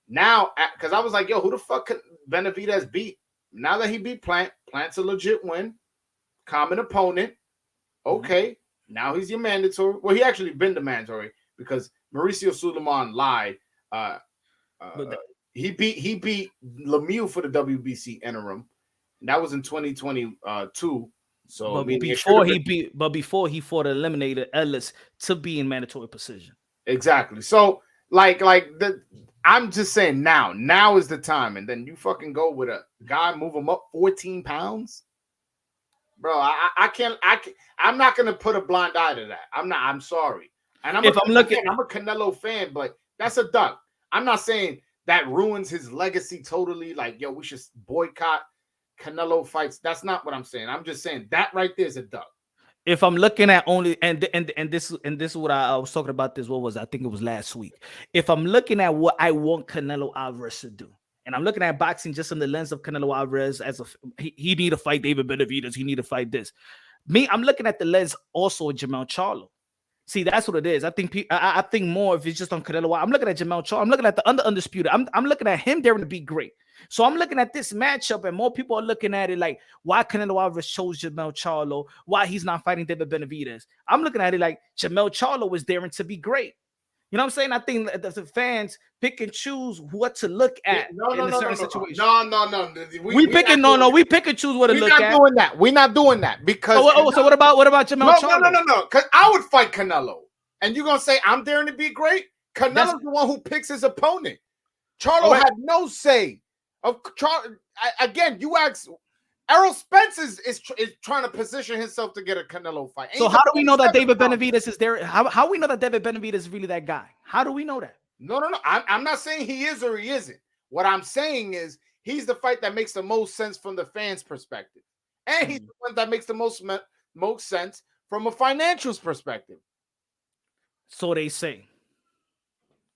C: Now, because I was like, who the fuck could Benavidez beat? Now that he beat Plant's a legit win, common opponent. Okay, now he's your mandatory. Well, he actually been the mandatory because Mauricio Suleiman lied. He beat Lemieux for the WBC interim. And that was in 2022. So before he fought eliminated Ellis to be in mandatory position. Exactly. So I'm just saying now is the time, and then you fucking go with a guy, move him up 14 pounds. Bro, I'm not gonna put a blind eye to that. I'm sorry. And I'm a Canelo fan, but that's a duck. I'm not saying that ruins his legacy totally. Like, we should boycott Canelo fights. That's not what I'm saying. I'm just saying that right there is a duck. If I'm looking at only and this is what I was talking about this, I think it was last week. If I'm looking at what I want Canelo Alvarez to do, and I'm looking at boxing just in the lens of Canelo Alvarez as he need to fight David Benavidez, he need to fight this. I'm looking at the lens also of Jermall Charlo. See, that's what it is. I think more if it's just on Canelo. I'm looking at Jermall Charlo. I'm looking at the undisputed. I'm looking at him daring to be great. So I'm looking at this matchup, and more people are looking at it like why Canelo Alvarez chose Jermall Charlo, why he's not fighting David Benavidez. I'm looking at it like Jermall Charlo is daring to be great. You know what I'm saying? I think that the fans pick and choose what to look at in a certain situation. No. We pick and choose what to look at. We're not doing that because. So what about Jermall Charlo? No. Because I would fight Canelo, and you're gonna say I'm daring to be great. Canelo's the one who picks his opponent. Charlo had no say. Again, you ask. Errol Spence is trying to position himself to get a Canelo fight. So how do we know that David Benavidez is there? How we know that David Benavidez is really that guy? How do we know that? No. I'm not saying he is or he isn't. What I'm saying is he's the fight that makes the most sense from the fans' perspective. And he's the one that makes the most sense from a financials perspective. So they say.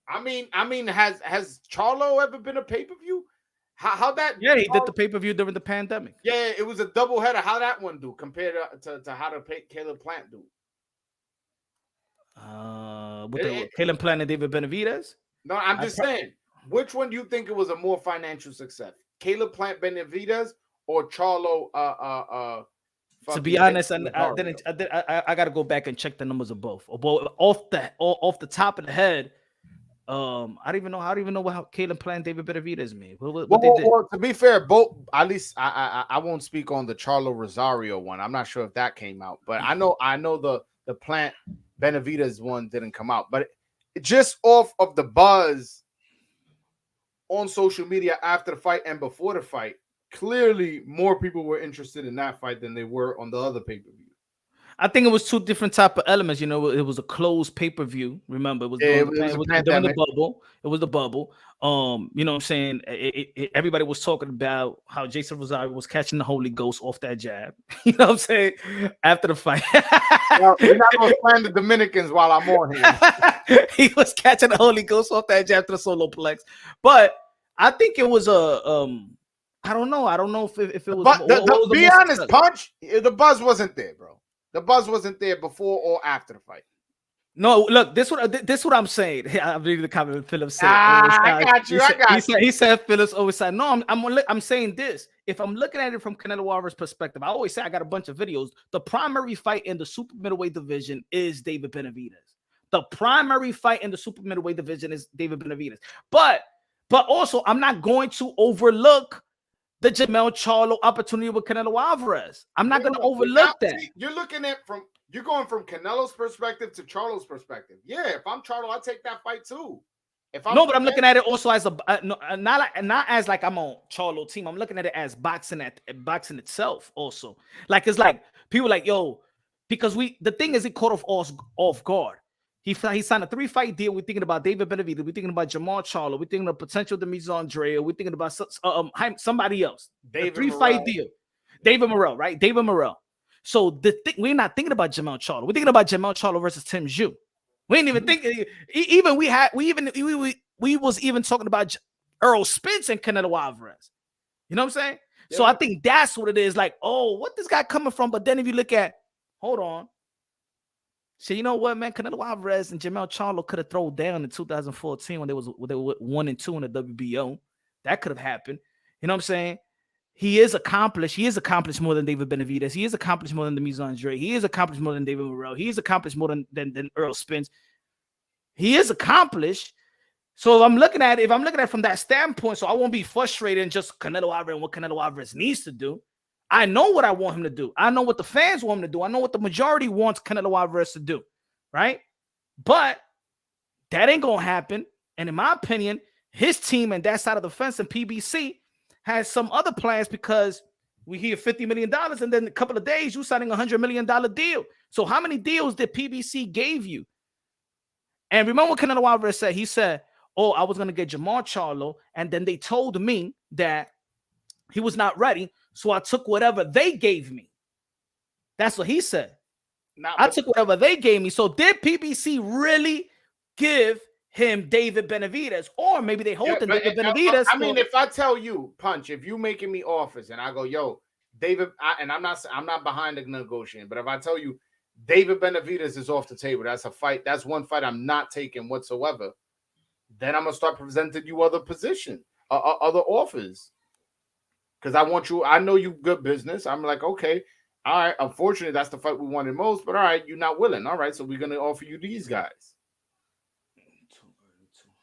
C: I mean, has Charlo ever been a pay-per-view? How that? Yeah, he did the pay-per-view during the pandemic. Yeah, it was a doubleheader. How that one do compared to how the Caleb Plant do? Caleb Plant and David Benavidez? No, I'm just saying. Which one do you think it was a more financial success? Caleb Plant Benavidez or Charlo? To be honest, I got to go back and check the numbers of both. Off the top of the head. I don't even know what Caleb Plant David Benavidez made. Well, to be fair, both at least I won't speak on the Charlo Rosario one. I'm not sure if that came out, but I know the Plant Benavidez one didn't come out. But just off of the buzz on social media after the fight and before the fight, clearly more people were interested in that fight than they were on the other pay-per-view.
B: I think it was two different type of elements. You know, it was a closed pay-per-view. Remember, it was during the bubble. It was the bubble. You know what I'm saying? Everybody was talking about how Jason Rosario was catching the Holy Ghost off that jab. You know what I'm saying? After the fight.
C: Well, we're not going to plan the Dominicans while I'm on here.
B: He was catching the Holy Ghost off that jab to the solo plex. But I think it was I don't know. I don't know if it was.
C: But be honest, Punch, the buzz wasn't there, bro. The buzz wasn't there before or after the fight.
B: No, look, this what I'm saying. I'm reading the comment Phillips said.
C: I got you.
B: He said Phillips always said, no, I'm saying this. If I'm looking at it from Canelo Alvarez's perspective, I always say I got a bunch of videos. The primary fight in the super middleweight division is David Benavidez. The primary fight in the super middleweight division is David Benavidez. But also, I'm not going to overlook the Jermall Charlo opportunity with Canelo Alvarez. I'm not going to overlook that.
C: You're going from Canelo's perspective to Charlo's perspective. Yeah, if I'm Charlo, I take that fight too.
B: But I'm looking at it also as not as like I'm on Charlo team. I'm looking at it as boxing itself also. Like it's like people like, yo, because the thing is it caught off guard. He signed a 3-fight deal. We're thinking about David Benavidez. We're thinking about Jermall Charlo. We're thinking of potential Demetrius Andrade. We're thinking about somebody else. A 3-fight deal. David Morrell, right? David Morrell. So we're not thinking about Jermall Charlo. We're thinking about Jermall Charlo versus Tim Zhu. We ain't even thinking. We was even talking about Earl Spence and Canelo Alvarez. You know what I'm saying? Yeah. So I think that's what it is. Like, oh, what this guy coming from? But then if you look at, hold on. So you know what, man? Canelo Alvarez and Jermall Charlo could have thrown down in 2014 when they were 1-2 in the WBO. That could have happened. You know what I'm saying? He is accomplished. He is accomplished more than David Benavidez. He is accomplished more than Demetrius Andrade. He is accomplished more than David Morrell. He is accomplished more than Earl Spence. He is accomplished. So if I'm looking at it from that standpoint, so I won't be frustrated in just Canelo Alvarez and what Canelo Alvarez needs to do. I know what I want him to do. I know what the fans want him to do. I know what the majority wants Canelo Alvarez to do, right? But that ain't going to happen. And in my opinion, his team and that side of the fence and PBC has some other plans because we hear $50 million and then a couple of days you signing $100 million deal. So how many deals did PBC gave you? And remember what Canelo Alvarez said? He said, oh, I was going to get Jermall Charlo. And then they told me that he was not ready. So I took whatever they gave me. That's what he said. I took whatever they gave me. So did PBC really give him David Benavidez? Or maybe they hold David Benavidez.
C: I mean, if I tell you, Punch, if you making me offers and I go, yo, David, and I'm not behind the negotiation, but if I tell you David Benavidez is off the table, that's a fight. That's one fight I'm not taking whatsoever. Then I'm going to start presenting you other positions, other offers. Because I know you good business. I'm like, okay, all right. Unfortunately, that's the fight we wanted most, but all right, you're not willing. All right, so we're going to offer you these guys.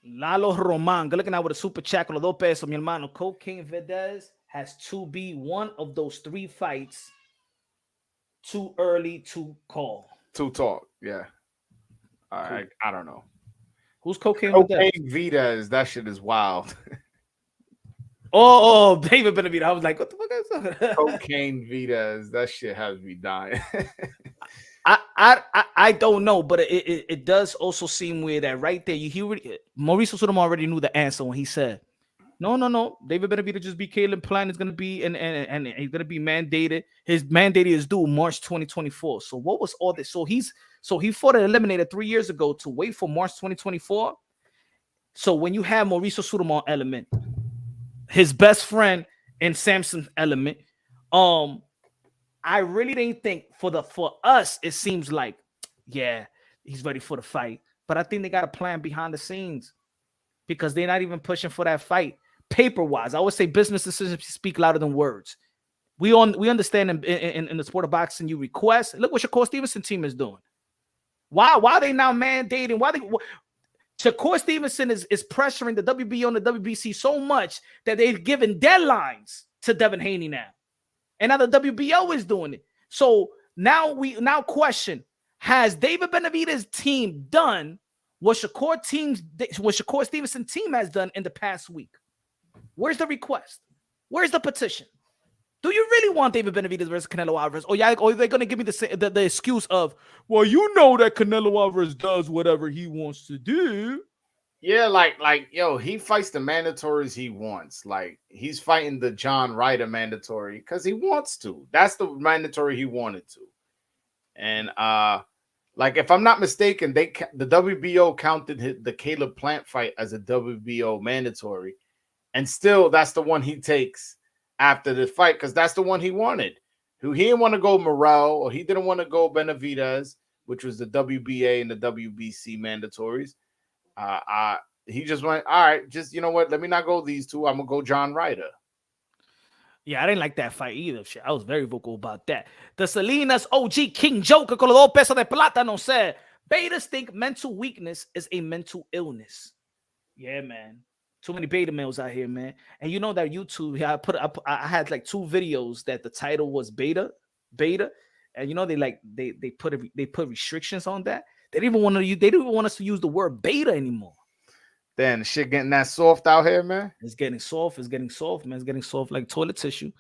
B: Lalo Roman, good looking out with a super chat con los 2 pesos, mi hermano. Cocaine Vedez has to be one of those 3 fights too early to call.
C: To talk, yeah. I don't know.
B: Who's Cocaine
C: Vedez? That shit is wild.
B: Oh, David Benavidez. I was like, what the fuck is that?
C: Cocaine Vedez. That shit has me dying.
B: I don't know, but it does also seem weird that right there, Mauricio Suleiman already knew the answer when he said, no. David Benavidez just be Caleb Plant is going to be, and he's going to be mandated. His mandate is due March 2024. So what was all this? So he fought and eliminated 3 years ago to wait for March 2024. So when you have Mauricio Suleiman element, his best friend and Samson element, I really didn't think for us, it seems like, yeah, he's ready for the fight. But I think they got a plan behind the scenes because they're not even pushing for that fight. Paper-wise, I always say business decisions speak louder than words. We understand in the sport of boxing, you request. Look what Shakur Stevenson team is doing. Why are they now mandating? Shakur Stevenson is pressuring the WBO and the WBC so much that they've given deadlines to Devin Haney now. And now the WBO is doing it. So now we question, has David Benavidez' team done what Shakur Stevenson's team has done in the past week? Where's the request? Where's the petition? Do you really want David Benavidez versus Canelo Alvarez? Or are they going to give me the excuse of, well, you know that Canelo Alvarez does whatever he wants to do?
C: Yeah, yo, he fights the mandatories he wants. Like, he's fighting the John Ryder mandatory because he wants to. That's the mandatory he wanted to. And like, if I'm not mistaken, the WBO counted the Caleb Plant fight as a WBO mandatory, and still that's the one he takes after the fight because that's the one he wanted. He didn't want to go Morrell, or he didn't want to go Benavidez, which was the WBA and the WBC mandatories. He just went, all right, just, you know what? Let me not go these two. I'm gonna go John Ryder.
B: Yeah, I didn't like that fight either. Shit, I was very vocal about that. The Salinas OG King Joker con los 2 pesos de plátano said, betas think mental weakness is a mental illness. Yeah, man. Too many beta males out here, man. And you know that YouTube, I had like 2 videos that the title was beta, and you know they put restrictions on that. They didn't even want us to use the word beta anymore.
C: Then shit getting that soft out here, man.
B: It's getting soft, man. It's getting soft like toilet tissue.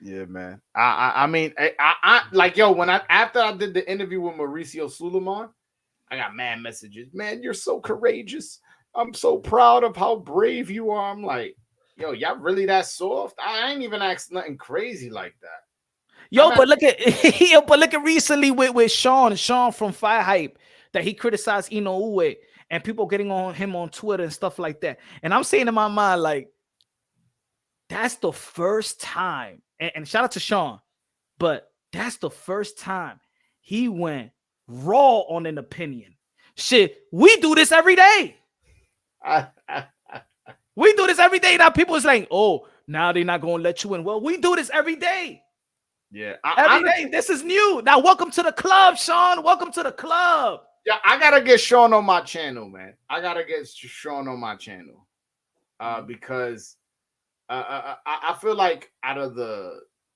C: Yeah, man. I mean, I like, yo, after I did the interview with Mauricio Suleiman, I got mad messages. Man, you're so courageous. I'm so proud of how brave you are. I'm like, y'all really that soft? I ain't even asked nothing crazy like that.
B: But look at recently with Sean from Fire Hype that he criticized Inoue and people getting on him on Twitter and stuff like that. And I'm saying in my mind, like, that's the first time, and shout out to Sean, but that's the first time he went raw on an opinion. Shit, we do this every day. We do this every day. Now people is like, oh, now they're not going to let you in. Well, we do this every day.
C: Yeah.
B: Every day. This is new. Now, welcome to the club, Sean. Welcome to the club.
C: Yeah, I got to get Sean on my channel, man. Because I feel like out of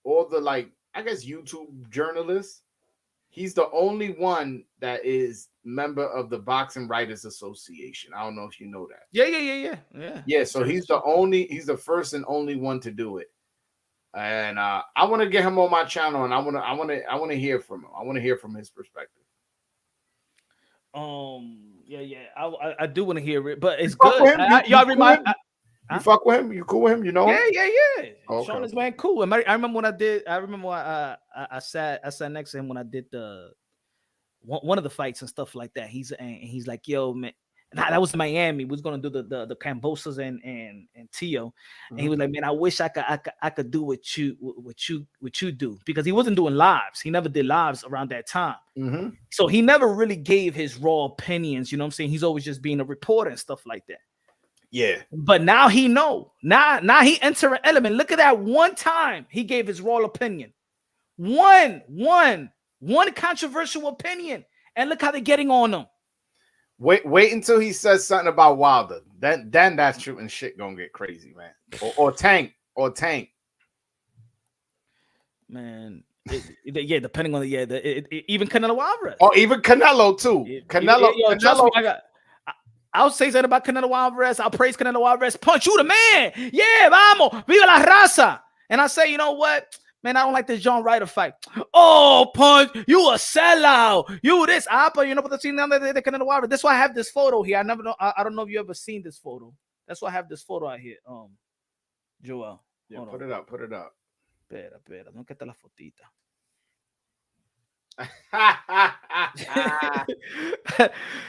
C: all the like, I guess, YouTube journalists, he's the only one that is member of the Boxing Writers Association. I don't know if you know that.
B: Yeah.
C: So he's the first and only one to do it. And I want to get him on my channel, and I want to hear from him. I want to hear from his perspective.
B: I do want to hear it, but it's good.
C: You fuck with him? You cool with him? You know him?
B: Yeah.
C: Okay.
B: Sean is man cool. I remember when I sat next to him when I did one of the fights and stuff like that. He's like, yo, man. That was Miami. We was gonna do the Cambosas and Tio, and he was like, man, I wish I could do what you do, because he wasn't doing lives. He never did lives around that time, so he never really gave his raw opinions. You know what I'm saying? He's always just being a reporter and stuff like that.
C: Yeah,
B: but now he know. Now he enter an element. Look at that one time he gave his raw opinion. One controversial opinion, and look how they're getting on him.
C: Wait until he says something about Wilder. Then that shooting shit gonna get crazy, man. Or Tank.
B: Man, depending on even Canelo Alvarez.
C: Or even Canelo too. Canelo.
B: Trust me, I'll say something about Canelo Alvarez. I'll praise Canelo Alvarez. Punch, you the man. Yeah, vamos, viva la raza. And I say, you know what? Man, I don't like this John Ryder fight. Oh, Punch, you a sellout. You this. But you know what the scene the Canelo Alvarez. That's why I have this photo here. I never know. I don't know if you ever seen this photo. That's why I have this photo out here. Joel.
C: Yeah, put it up.
B: Espera. No que te la fotita.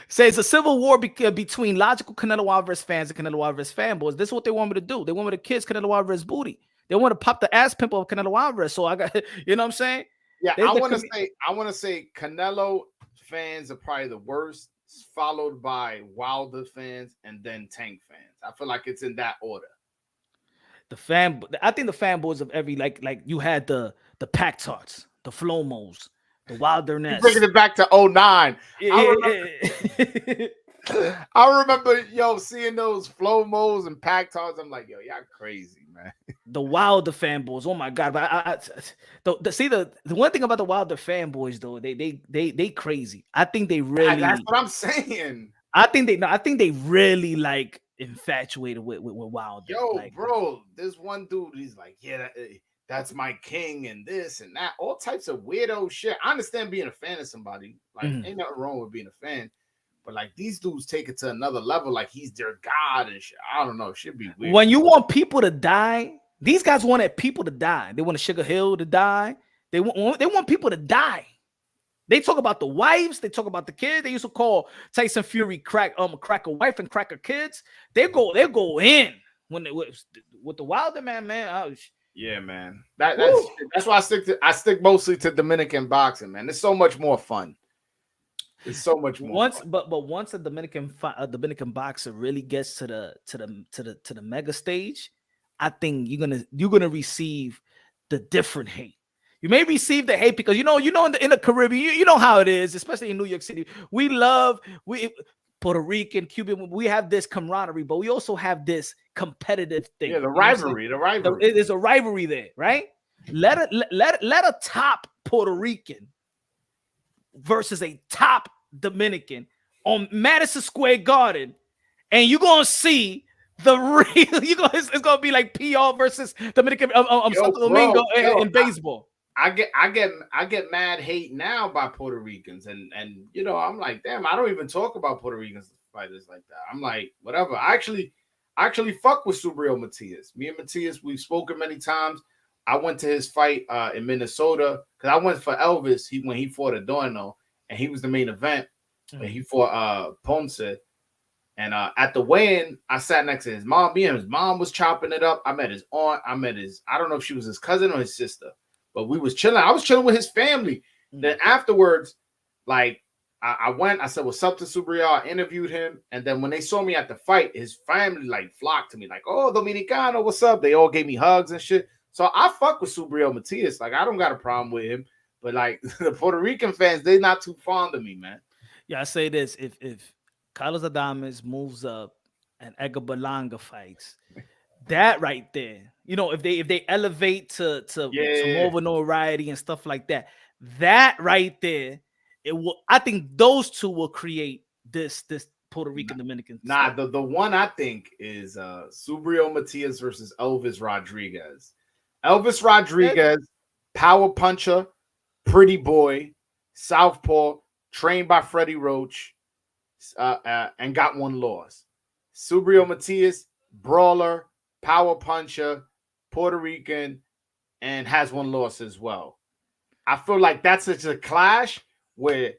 B: Say it's a civil war between logical Canelo Alvarez fans and Canelo Alvarez fanboys. This is what they want me to do. They want me to kiss Canelo Alvarez booty. They want to pop the ass pimple of Canelo Alvarez. So I got, you know what I'm saying?
C: Yeah, I want to say Canelo fans are probably the worst, followed by Wilder fans and then Tank fans. I feel like it's in that order.
B: I think the fanboys of every like you had the Pac Tarts, the Flomos, the Wilderness.
C: Bringing it back to 09. I remember, seeing those Flomos and Pac Tarts. I'm like, y'all crazy, man. man.
B: The Wilder fanboys. Oh my god! But the one thing about the Wilder fanboys though, they crazy. I think they really.
C: That's what I'm saying.
B: I think they really like infatuated with Wilder.
C: Yo,
B: like,
C: bro, this one dude, he's like, yeah, that's my king and this and that, all types of weirdo shit. I understand being a fan of somebody, like ain't nothing wrong with being a fan, but like these dudes take it to another level, like he's their god and shit. I don't know, it should be weird.
B: When you want people to die, these guys wanted people to die. They want Sugar Hill to die. They want people to die. They talk about the wives. They talk about the kids. They used to call Tyson Fury crack a wife and crack her kids. They go in when they with the Wilder man.
C: Yeah, man. That's why I stick mostly to Dominican boxing, man. It's so much more fun. It's so much more fun.
B: But once a Dominican boxer really gets to the mega stage, I think you're gonna receive the different hate. You may receive the hate because you know in the Caribbean, you know how it is, especially in New York City. We Puerto Rican, Cuban, we have this camaraderie, but we also have this competitive thing.
C: Yeah, the rivalry.
B: There's a rivalry there, right? Let a top Puerto Rican versus a top Dominican on Madison Square Garden, and you're gonna see the real. It's gonna be like PR versus Dominican, Santo Domingo in baseball.
C: I get mad hate now by Puerto Ricans, and you know, I'm like, damn, I don't even talk about Puerto Ricans fighters like that. I'm like, whatever. I actually fuck with Subriel Matias. Me and Matias, we've spoken many times. I went to his fight in Minnesota because I went for Elvis when he fought Adorno, and he was the main event. And he fought Ponce. And at the weigh-in, I sat next to his mom. Me and his mom was chopping it up. I met his aunt. I don't know if she was his cousin or his sister. But we was chilling. I was chilling with his family. Then afterwards, like I went, I said, what's up to Subriel? I interviewed him. And then when they saw me at the fight, his family like flocked to me, like, oh, Dominicano, what's up? They all gave me hugs and shit. So I fuck with Subriel Matias. Like, I don't got a problem with him. But like the Puerto Rican fans, they're not too fond of me, man.
B: Yeah, I say this. If Carlos Adames moves up and Edgar Berlanga fights, that right there, you know, if they elevate to more of a notoriety and stuff like that, that right there, it will. I think those two will create this Puerto Rican Dominican.
C: Nah, the one I think is Subriel Matias versus Elvis Rodriguez. Elvis Rodriguez, power puncher, pretty boy, southpaw, trained by Freddie Roach, and got one loss. Subriel Matias, brawler, power puncher, Puerto Rican, and has one loss as well. I feel like that's such a clash where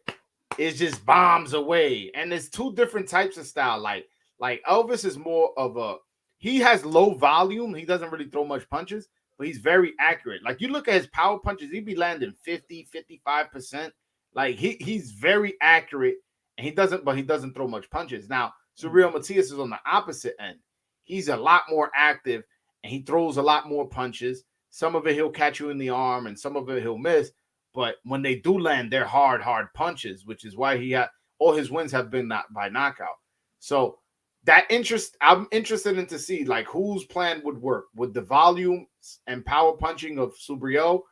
C: it's just bombs away. And there's two different types of style. Like Elvis is more of he has low volume. He doesn't really throw much punches, but he's very accurate. Like you look at his power punches, he'd be landing 50, 55%. Like he's very accurate, and he doesn't throw much punches. Now, Subriel Matias is on the opposite end. He's a lot more active, and he throws a lot more punches. Some of it he'll catch you in the arm, and some of it he'll miss. But when they do land, they're hard punches, which is why all his wins have been by knockout. So I'm interested in to see like whose plan would work. Would the volume and power punching of Subriel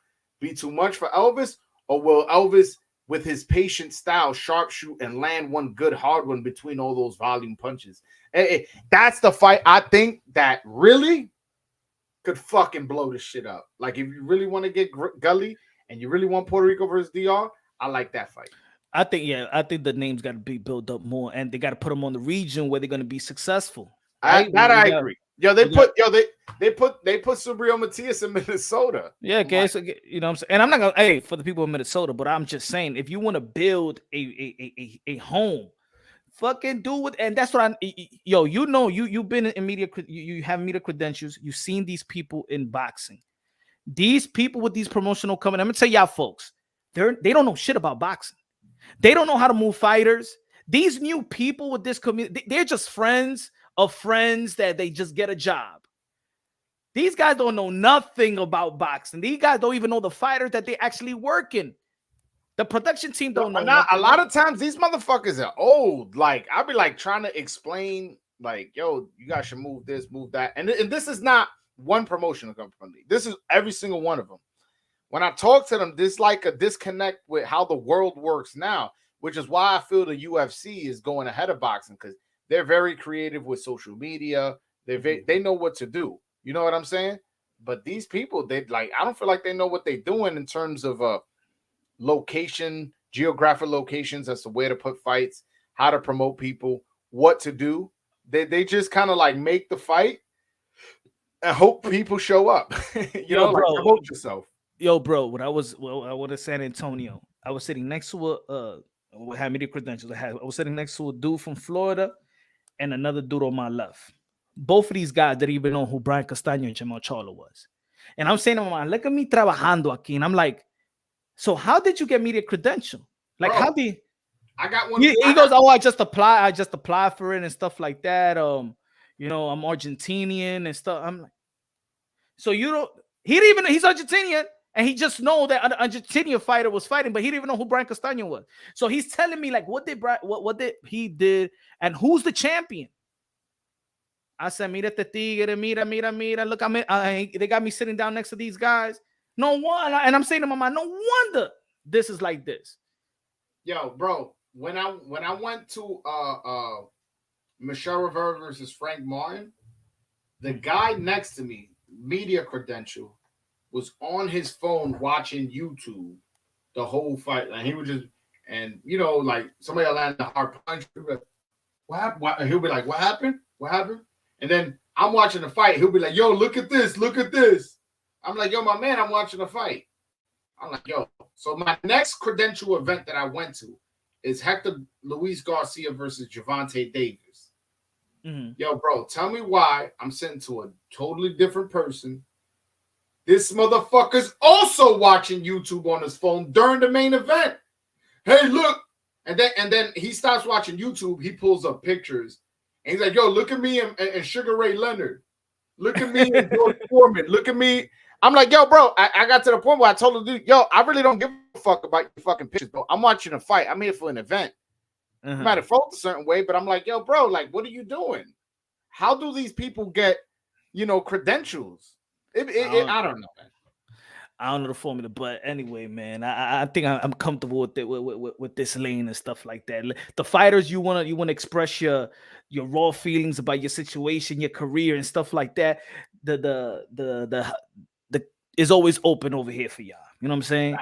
C: be too much for Elvis, or will Elvis, with his patient style, sharpshoot and land one good hard one between all those volume punches? That's the fight I think that really could fucking blow this shit up. Like if you really want to get gully and you really want Puerto Rico versus DR, I like that fight.
B: I think the name's got to be built up more, and they got to put them on the region where they're going to be successful.
C: Right? I agree. Yo, they put Subriel Matias in Minnesota.
B: Yeah, okay. So, you know what I'm saying? And I'm not gonna for the people in Minnesota, but I'm just saying if you want to build a home, fucking do it. And that's what you've been in media, you have media credentials, you've seen these people in boxing. These people with these promotional companies, I'm gonna tell y'all folks, they don't know shit about boxing. They don't know how to move fighters. These new people with this community, they're just friends of friends that they just get a job. These guys don't know nothing about boxing. These guys don't even know the fighters that they actually working. The production team don't know.
C: A lot of times these motherfuckers are old. Like I'll be like trying to explain, like, yo, you guys should move this, move that. And this is not one promotional company. This is every single one of them. When I talk to them, there's like a disconnect with how the world works now, which is why I feel the UFC is going ahead of boxing, because they're very creative with social media. They know what to do. You know what I'm saying? But these people, I don't feel like they know what they're doing in terms of location, geographic locations as to where to put fights, how to promote people, what to do. They just kind of like make the fight and hope people show up. you know, bro, like promote yourself.
B: Yo, bro, when I was in San Antonio, I was sitting next to had media credentials. I was sitting next to a dude from Florida and another dude on my left. Both of these guys didn't even know who Brian Castaño and Jermall Charlo was. And I'm saying to my man, look at me trabajando aquí. And I'm like, so how did you get media credential? Like, bro, how did
C: I got one?
B: He goes, oh, I just applied for it and stuff like that. You know, I'm Argentinian and stuff. I'm like, so you don't, he didn't even know he's Argentinian. And he just know that an Argentinian fighter was fighting, but he didn't even know who Brian Castaño was. So he's telling me like, what did he did, and who's the champion? I said, mira te tigre, mira. Look, they got me sitting down next to these guys. No wonder, and I'm saying to my mind, no wonder this is like this.
C: Yo, bro, when I went to Michelle Rivera versus Frank Martin, the guy next to me, media credential, was on his phone watching YouTube the whole fight. And he was just, and you know, like somebody landed a hard punch. He'll be like, what happened? And he'll be like, what happened? What happened? And then I'm watching the fight. He'll be like, yo, look at this. Look at this. I'm like, yo, my man, I'm watching the fight. I'm like, yo. So my next credential event that I went to is Hector Luis Garcia versus Gervonta Davis. Mm-hmm. Yo, bro, tell me why I'm sitting to a totally different person. This motherfucker's also watching YouTube on his phone during the main event. Hey, look. And then he stops watching YouTube. He pulls up pictures. And he's like, yo, look at me and Sugar Ray Leonard. Look at me and George Foreman. Look at me. I'm like, yo, bro, I got to the point where I told the dude, yo, I really don't give a fuck about your fucking pictures, bro. I'm watching a fight. I'm here for an event. You might have felt a certain way, but I'm like, yo, bro, like, what are you doing? How do these people get, you know, credentials? I don't know, man.
B: I don't know the formula, but anyway, man, I think I'm comfortable with it, with this lane and stuff like that. The fighters, you wanna express your raw feelings about your situation, your career, and stuff like that. The is always open over here for y'all. You know what I'm saying?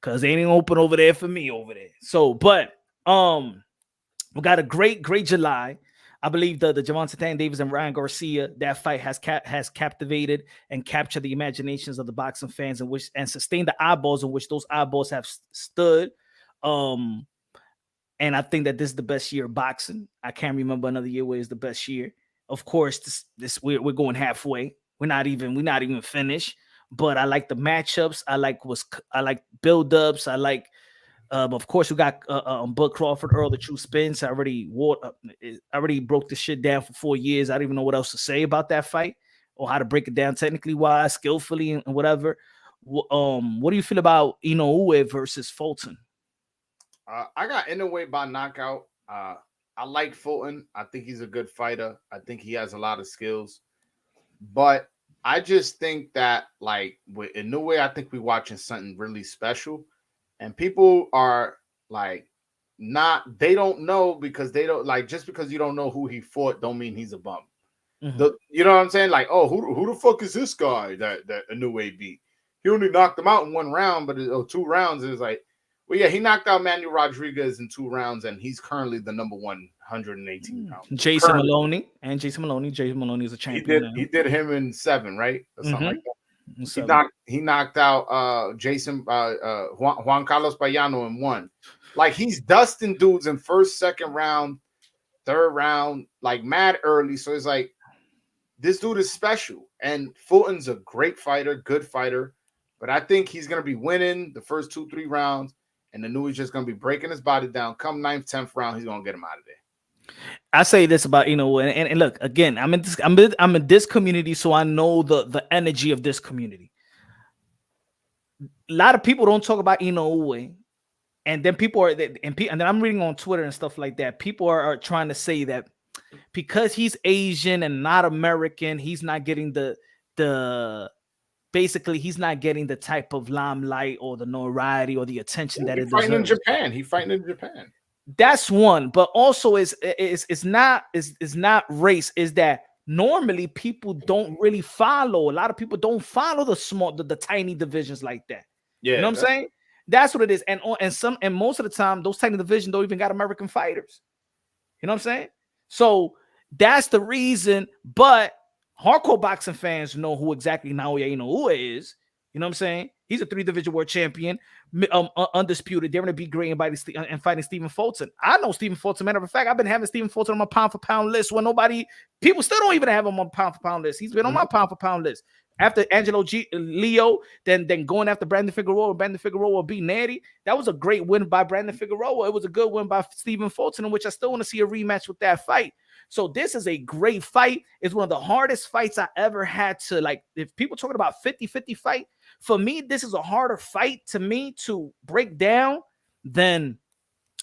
B: Because they ain't open over there for me over there. So, but we got a great July. I believe the Gervonta Davis and Ryan Garcia, that fight has captivated and captured the imaginations of the boxing fans, and sustained the eyeballs in which those eyeballs have stood. And I think that this is the best year of boxing. I can't remember another year where it's the best year. Of course, we're going halfway. We're not even finished. But I like the matchups. I like build-ups. I like. Of course, we got Bud Crawford, Earl the True Spence. I already broke this shit down for 4 years. I don't even know what else to say about that fight or how to break it down technically wise, skillfully, and whatever. What do you feel about Inoue versus Fulton?
C: I got Inoue by knockout. I like Fulton. I think he's a good fighter. I think he has a lot of skills. But I just think that, like, with Inoue, I think we're watching something really special. And people are like, they don't know, because they don't, like, just because you don't know who he fought don't mean he's a bum. Mm-hmm. You know what I'm saying? Like, oh, who the fuck is this guy that Inoue beat? He only knocked him out in 1 round, but 2 rounds. Is like, well, yeah, he knocked out Manuel Rodriguez in 2 rounds, and he's currently the number 118 pounds.
B: Jason Maloney is a champion.
C: He did him in 7, right? Or something like that. He knocked out Juan Carlos Payano in 1. Like, he's dusting dudes in 1st, 2nd round, 3rd round, like mad early. So it's like, this dude is special. And Fulton's a great fighter, good fighter. But I think he's gonna be winning the first 2-3 rounds, and Inoue's just gonna be breaking his body down. Come 9th, 10th round, he's gonna get him out of there.
B: I say this about Inoue, and look, again, I'm in this community, so I know the energy of this community. A lot of people don't talk about Inoue, and then and then I'm reading on Twitter and stuff like that. People are trying to say that because he's Asian and not American, he's not getting the basically he's not getting the type of limelight or the notoriety or the attention that it
C: fighting
B: deserves.
C: in Japan. He fighting in Japan.
B: That's one, but also is not race. Is that normally people don't really follow. A lot of people don't follow the tiny divisions like that.
C: Yeah,
B: you know what I'm saying? That's what it is. And most of the time, those tiny divisions don't even got American fighters. You know what I'm saying? So that's the reason. But hardcore boxing fans know who exactly Naoya Inoue is. You know what I'm saying? He's a 3-division world champion, undisputed. They're going to be great and fighting Stephen Fulton. I know Stephen Fulton. Matter of fact, I've been having Stephen Fulton on my pound for pound list when people still don't even have him on pound for pound list. He's been on my pound for pound list. After Angelo Leo, then going after Brandon Figueroa. Brandon Figueroa beat Natty. That was a great win by Brandon Figueroa. It was a good win by Stephen Fulton, in which I still want to see a rematch with that fight. So this is a great fight. It's one of the hardest fights I ever had to, like, if people talking about 50-50 fight, for me, this is a harder fight to me to break down than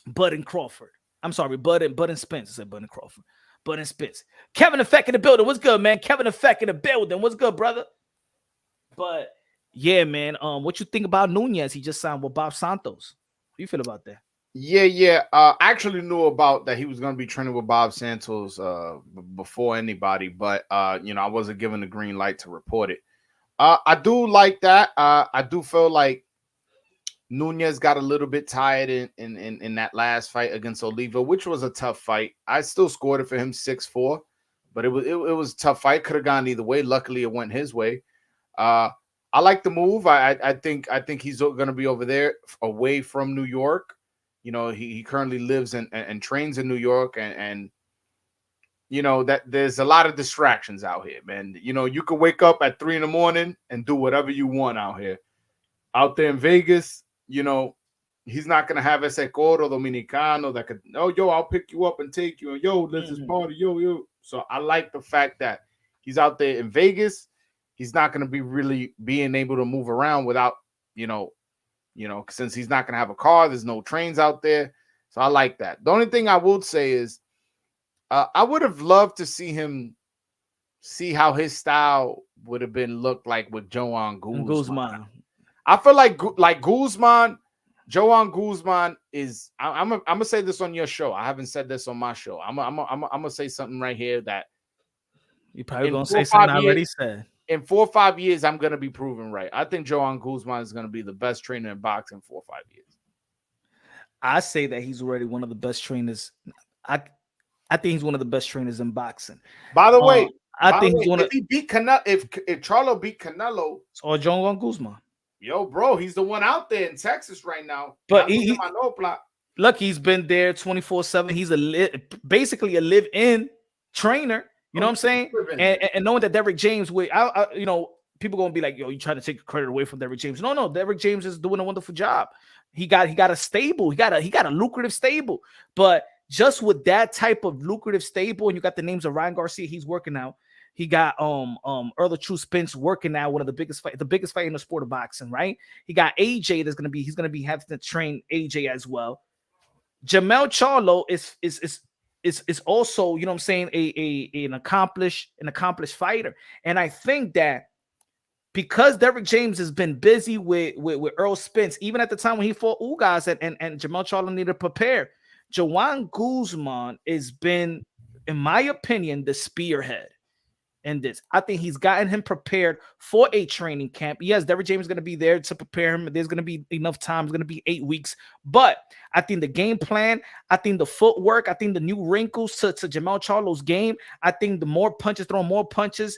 B: Bud and Crawford. I'm sorry, Bud and Spence. I said Bud and Crawford. Bud and Spence. Kevin Effect in the building. What's good, man? Kevin Effect in the building. What's good, brother? But yeah, man. What you think about Nunez? He just signed with Bob Santos. How you feel about that?
C: Yeah. I actually knew about that he was going to be training with Bob Santos before anybody, but I wasn't given the green light to report it. I do like that. I do feel like Nunez got a little bit tired in that last fight against Oliva, which was a tough fight. I still scored it for him 6-4, but it was a tough fight. Could have gone either way. Luckily, it went his way. I like the move. I think he's going to be over there away from New York. He currently lives and trains in New York, and that there's a lot of distractions out here, man. You could wake up at 3 a.m. and do whatever you want out here. Out there in Vegas, he's not gonna have ese coro dominicano that could, I'll pick you up and take you, and let's just party, yo. So I like the fact that he's out there in Vegas. He's not gonna be really being able to move around without, since he's not gonna have a car. There's no trains out there, so I like that. The only thing I would say is, I would have loved to see how his style would have been looked like with Joan Guzman. I feel like Guzman, Joan Guzman is. I'm gonna say this on your show. I haven't said this on my show. I'm gonna say something right here that
B: you probably gonna say something I already said.
C: In 4 or 5 years, I'm gonna be proven right. I think Joan Guzman is gonna be the best trainer in boxing in 4 or 5 years.
B: I say that he's already one of the best trainers. I think he's one of the best trainers in boxing.
C: By the way,
B: if
C: he beat Canelo, if Charlo beat Canelo,
B: or Joan Guzman.
C: Yo, bro, he's the one out there in Texas right now.
B: But look, he's been there 24/7. He's basically a live-in trainer. You know what I'm saying? And knowing that Derrick James, people gonna be like, yo, you trying to take credit away from Derrick James? No, Derrick James is doing a wonderful job. He got a stable. He got a lucrative stable. But just with that type of lucrative stable, and you got the names of Ryan Garcia, he's working out. He got Earl True Spence working now, one of the biggest fight in the sport of boxing, right? He got AJ he's gonna be having to train AJ as well. Jermall Charlo is also, you know what I'm saying, an accomplished fighter. And I think that because Derrick James has been busy with Earl Spence, even at the time when he fought Ugas and Jermall Charlo needed to prepare, Joan Guzman has been, in my opinion, the spearhead in this. I think he's gotten him prepared for a training camp. Yes, Derrick James is going to be there to prepare him. There's going to be enough time. It's going to be 8 weeks. But I think the game plan, I think the footwork, I think the new wrinkles to Jermall Charlo's game, I think the more punches, throwing more punches,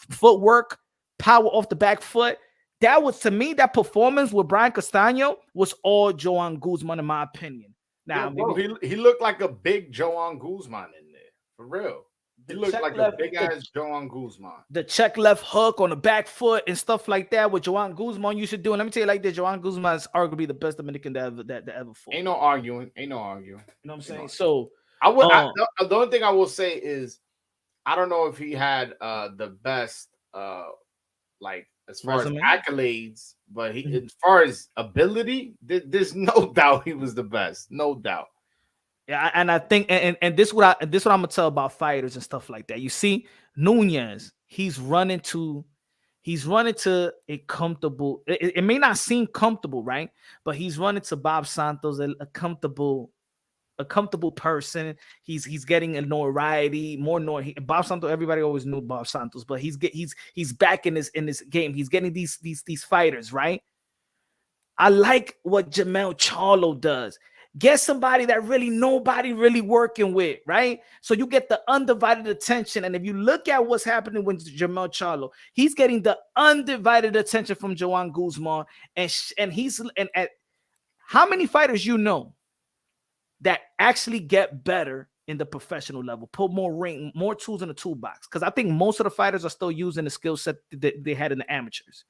B: footwork, power off the back foot. That was, to me, that performance with Brian Castano was all Joan Guzman, in my opinion. Now,
C: bro, he looked like a big Joan Guzman in there, for real. He looked like a big ass Joan Guzman. The
B: check left hook on the back foot and stuff like that with Joan Guzman you should do. And let me tell you like this, Joan Guzman is arguably the best Dominican that ever fought.
C: Ain't no arguing. You know
B: what I'm saying? So
C: the only thing I will say is I don't know if he had the best as far as accolades, but as far as ability, there's no doubt he was the best. No doubt.
B: Yeah, and I think and this what I'm gonna tell about fighters and stuff like that. You see, Nunez, he's running to a comfortable. It may not seem comfortable, right? But he's running to Bob Santos, a comfortable person. He's getting a notoriety, more notoriety. Bob Santos, everybody always knew Bob Santos, but he's back in this game. He's getting these fighters, right? I like what Jermall Charlo does. Get somebody that really nobody really working with, right? So you get the undivided attention. And if you look at what's happening with Jermall Charlo, he's getting the undivided attention from Joan Guzman. And at how many fighters you know that actually get better in the professional level, put more tools in the toolbox? Because I think most of the fighters are still using the skill set that they had in the amateurs.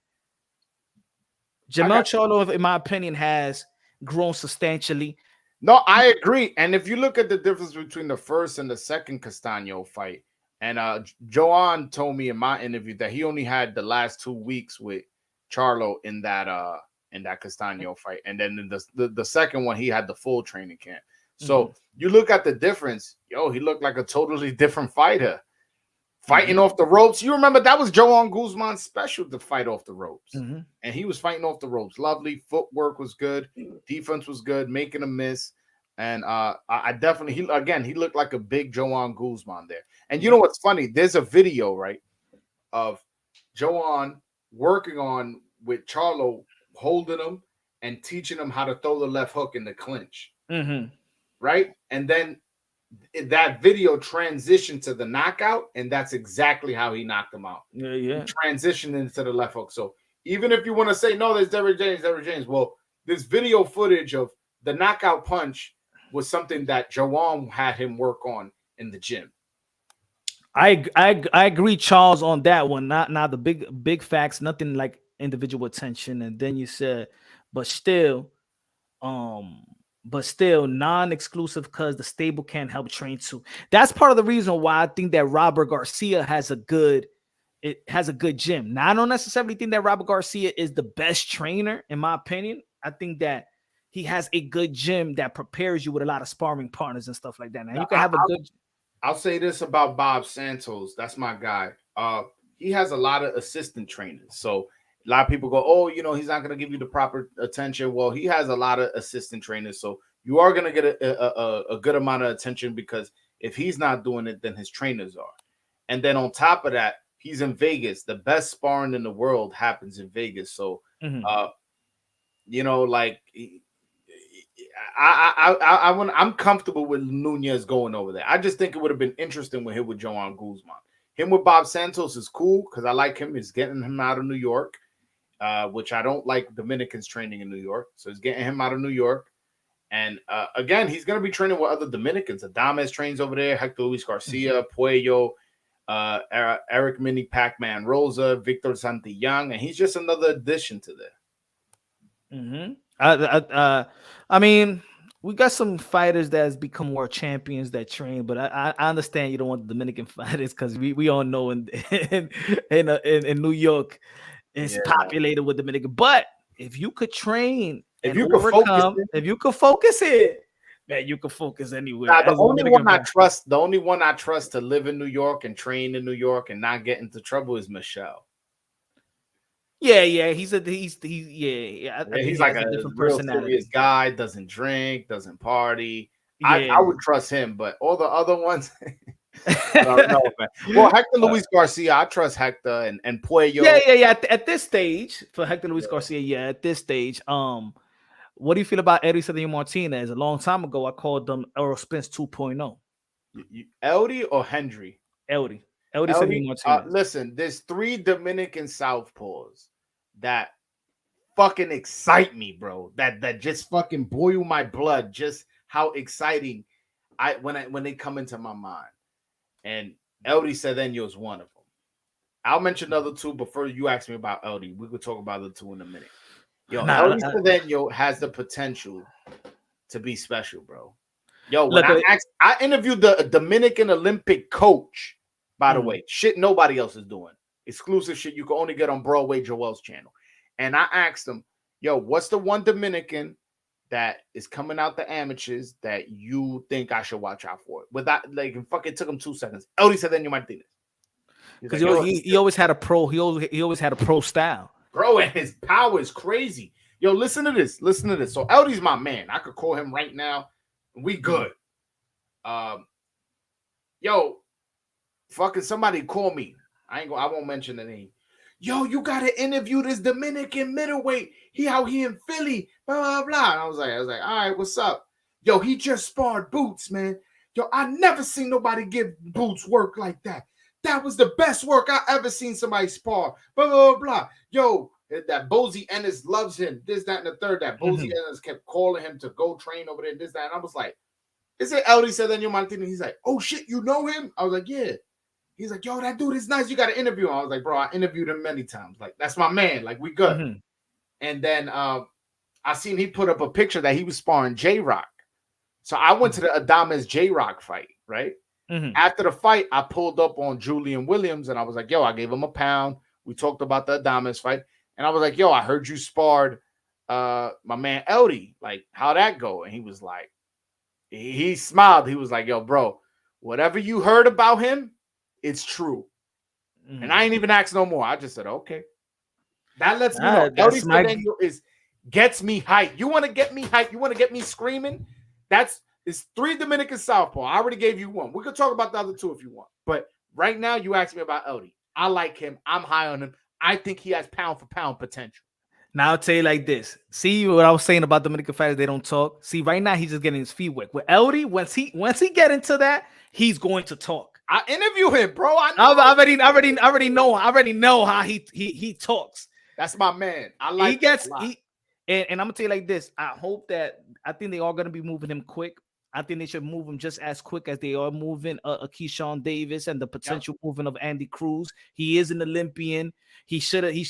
B: Jermall Charlo, in my opinion, has grown substantially.
C: No, I agree. And if you look at the difference between the first and the second Castano fight, and Joan told me in my interview that he only had the last 2 weeks with Charlo in that Castano fight, and then in the second one he had the full training camp. So you look at the difference, he looked like a totally different fighter. Fighting off the ropes. You remember that was Joan Guzman's special, to fight off the ropes. And he was fighting off the ropes. Lovely. Footwork was good. Defense was good. Making a miss. And I definitely, he looked like a big Joan Guzman there. And you know what's funny? There's a video, right, of Joan working on with Charlo, holding him and teaching him how to throw the left hook in the clinch. Right? And then that video transitioned to the knockout, and that's exactly how he knocked him out.
B: Yeah.
C: He transitioned into the left hook. So even if you want to say, no, there's Derrick James, well, this video footage of the knockout punch was something that Joan had him work on in the gym.
B: I agree, Charles, on that one. Not the big facts, nothing like individual attention. And then you said, but still non-exclusive because the stable can't help train too. That's part of the reason why I think that Robert Garcia has a good gym. Now, I don't necessarily think that Robert Garcia is the best trainer, in my opinion. I think that he has a good gym that prepares you with a lot of sparring partners and stuff like that. Now, you can have a good.
C: I'll say this about Bob Santos. That's my guy. He has a lot of assistant trainers. So a lot of people go, oh, he's not going to give you the proper attention. Well, he has a lot of assistant trainers. So you are going to get a good amount of attention, because if he's not doing it, then his trainers are. And then on top of that, he's in Vegas. The best sparring in the world happens in Vegas. So, I'm comfortable with Nunez going over there. I just think it would have been interesting with him with Joan Guzman. Him with Bob Santos is cool because I like him. It's getting him out of New York, which I don't like Dominicans training in New York. So it's getting him out of New York. And again, he's going to be training with other Dominicans. Adames trains over there. Hector Luis Garcia, Puello, Eric Mini Pac-Man Rosa, Victor Santillán. And he's just another addition to that.
B: I mean, we got some fighters that has become more champions that train, but I understand you don't want the Dominican fighters because we all know in New York it's populated with Dominican. But if you could train, if you could focus it, man, you could focus anywhere.
C: Nah, the only one I trust to live in New York and train in New York and not get into trouble is Michelle.
B: Yeah, he's like
C: a different personality guy, doesn't drink, doesn't party. I would trust him, but all the other ones, I don't know, man. Well, Hector Luis Garcia, I trust Hector and Puello.
B: Yeah. At this stage, for Hector Luis Garcia, at this stage, what do you feel about Eddie Cedillo Martinez? A long time ago, I called them Earl Spence 2.0.
C: Eddie or Hendry?
B: Eddie Cedillo Martinez.
C: Listen, there's 3 Dominican southpaws that fucking excite me, bro. That just fucking boil my blood. Just how exciting when they come into my mind. And Eddie Cedillo is one of them. I'll mention the other 2 before you ask me about Eddie. We could talk about the 2 in a minute. Eddie Cedillo has the potential to be special, bro. I interviewed the Dominican Olympic coach, by the way. Shit nobody else is doing. Exclusive shit you can only get on Broadway Joell's channel. And I asked him, what's the one Dominican that is coming out the amateurs that you think I should watch out for? With that, it fucking took him 2 seconds. Eddie Cedillo Martinez.
B: Because he always had a pro. He always had a pro style.
C: Bro, and his power is crazy. Yo, listen to this. Listen to this. So LD's my man. I could call him right now. We good. Yo, fucking somebody call me. I won't mention the name. Yo, you gotta interview this Dominican middleweight. He in Philly. Blah blah blah. And I was like, all right, what's up? Yo, he just sparred Boots, man. Yo, I never seen nobody give Boots work like that. That was the best work I ever seen somebody spar. Blah, blah, blah. Yo, that Bozy Ennis loves him. This, that, and the third. That Bozy Ennis kept calling him to go train over there. This, that. And I was like, is it LD Cedeno Martinez? He's like, oh, shit, you know him? I was like, yeah. He's like, yo, that dude is nice. You got to interview him. I was like, bro, I interviewed him many times. Like, that's my man. Like, we good. And then I seen he put up a picture that he was sparring J-Rock. So I went to the Adames J-Rock fight, right? After the fight, I pulled up on Julian Williams and I was like, yo, I gave him a pound. We talked about the Adames fight. And I was like, yo, I heard you sparred my man Eldy. Like, how'd that go? And he was like, he smiled. He was like, yo, bro, whatever you heard about him, it's true. And I ain't even asked no more. I just said, okay. That lets me know. Eldy Cedeno gets me hyped. You want to get me hyped? You want to get me screaming? It's 3 Dominican Southpaw. I already gave you 1. We could talk about the other 2 if you want. But right now, you asked me about Eldy. I like him. I'm high on him. I think he has pound for pound potential.
B: Now I'll tell you like this. See what I was saying about Dominican fighters, they don't talk. See, right now he's just getting his feet wet. With Eldy, once he get into that, he's going to talk.
C: I interview him, bro. I
B: already know how he talks.
C: That's my man. I like
B: and I'm gonna tell you like this. I think they are gonna be moving him quick. I think they should move him just as quick as they are moving Keyshawn Davis and the potential movement of Andy Cruz. He is an Olympian. He should have. You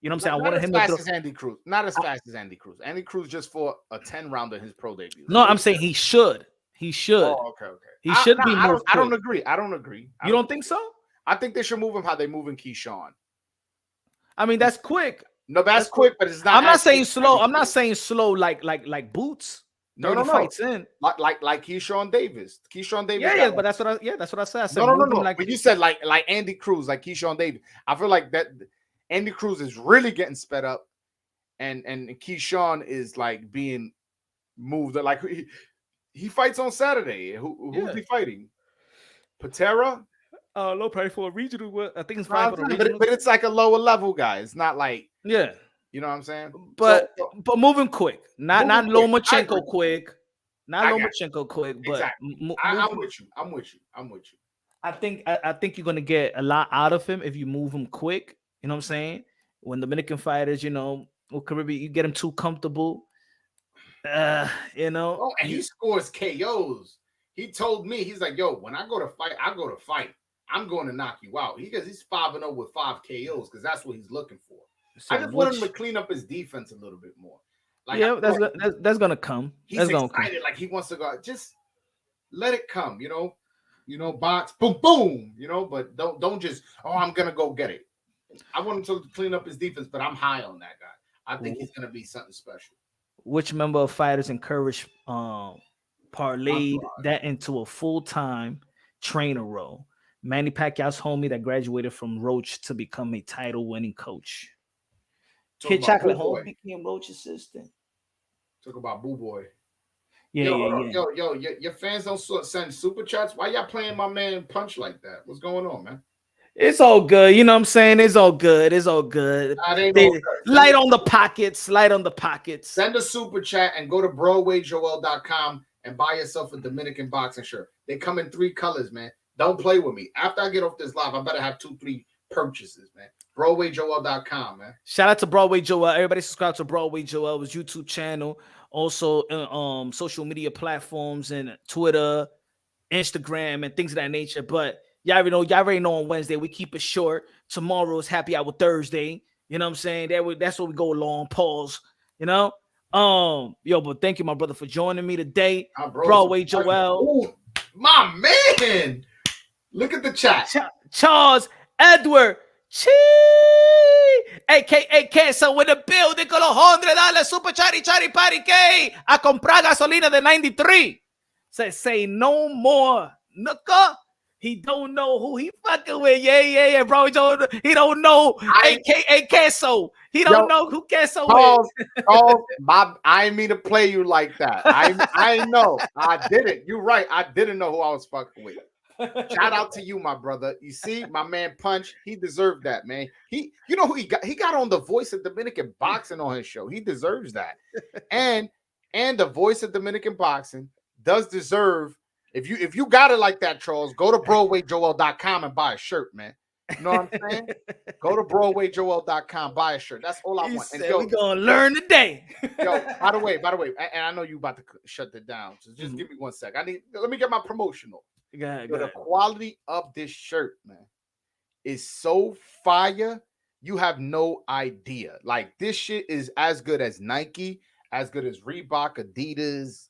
B: know what I'm saying? I wanted him to
C: fast as Andy Cruz. Not as fast as Andy Cruz. Andy Cruz just fought a 10-rounder in his pro debut.
B: No, I'm saying he should. He should.
C: Oh, okay.
B: He should be moved.
C: I don't agree.
B: You don't think so?
C: I think they should move him how they move in Keyshawn.
B: I mean, that's quick.
C: No, that's quick, but it's not.
B: I'm not saying slow. I'm not saying slow like Boots.
C: No.
B: Fights in.
C: Like Keyshawn Davis. Keyshawn Davis.
B: Yeah, but that's what I said. I said
C: no.
B: Like,
C: but you said like Andy Cruz, like Keyshawn Davis. I feel like that Andy Cruz is really getting sped up, and Keyshawn is like being moved. Like he fights on Saturday. Who's he fighting? Patera?
B: Low price for a regional. I think it's fine for a regional.
C: But it's like a lower level guy. It's not like
B: you
C: know what I'm saying?
B: But moving quick, not Lomachenko quick, not Lomachenko quick. But
C: exactly. I'm with you.
B: I think you're gonna get a lot out of him if you move him quick. You know what I'm saying? When Dominican fighters, or Caribbean, you get him too comfortable.
C: Oh, and he scores KOs. He told me, he's like, yo, when I go to fight, I'm going to knock you out. He's 5-0 with 5 KOs because that's what he's looking for. So I just want him to clean up his defense a little bit more. Like,
B: that's gonna come.
C: He's excited, like he wants to go. Just let it come, box, boom, boom, but don't just, I'm gonna go get it. I want him to clean up his defense, but I'm high on that guy. I think he's gonna be something special.
B: Which member of fighters encouraged parlayed that into a full-time trainer role? Manny Pacquiao's homie that graduated from Roach to become a title-winning coach. Kid Chocolate home became Roach assistant.
C: Talk about Boo Boy.
B: Yo,
C: your fans don't send super chats. Why y'all playing my man Punch like that? What's going on, man?
B: It's all good. You know what I'm saying? It's all good. Light on the pockets.
C: Send a super chat and go to BroadwayJoell.com and buy yourself a Dominican boxing shirt. They come in 3 colors, man. Don't play with me. After I get off this live, I better have 2-3 purchases, man. BroadwayJoell.com, man.
B: Shout out to Broadway Joell. Everybody subscribe to Broadway Joell's YouTube channel. Also, social media platforms and Twitter, Instagram, and things of that nature. But y'all already know on Wednesday we keep it short. Tomorrow is Happy Hour Thursday. You know what I'm saying? That's where we go long. Pause. But thank you, my brother, for joining me today. Broadway Joell.
C: Ooh, my man. Look at the chat.
B: Charles Edward Chi, aka Queso, with the building con los $100 super chari party K a comprar gasolina de 93. Say no more, nigga. He don't know who he fucking with. Yeah, bro. He don't know. AKA Queso. He don't know who Queso is.
C: I didn't mean to play you like that. I know. I didn't. You're right. I didn't know who I was fucking with. Shout out to you, my brother. You see, my man Punch, he deserved that, man. You know who he got? He got on the Voice of Dominican Boxing on his show. He deserves that. And the Voice of Dominican Boxing does deserve. If you got it like that, Charles, go to BroadwayJoell.com and buy a shirt, man. You know what I'm saying? Go to BroadwayJoell.com, buy a shirt. That's all I want. And
B: we're gonna learn today.
C: Yo, by the way, and I know you about to shut it down. So just give me 1 sec. Let me get my promotional.
B: Go ahead.
C: The quality of this shirt, man, is so fire. You have no idea. Like, this shit is as good as Nike, as good as Reebok, Adidas,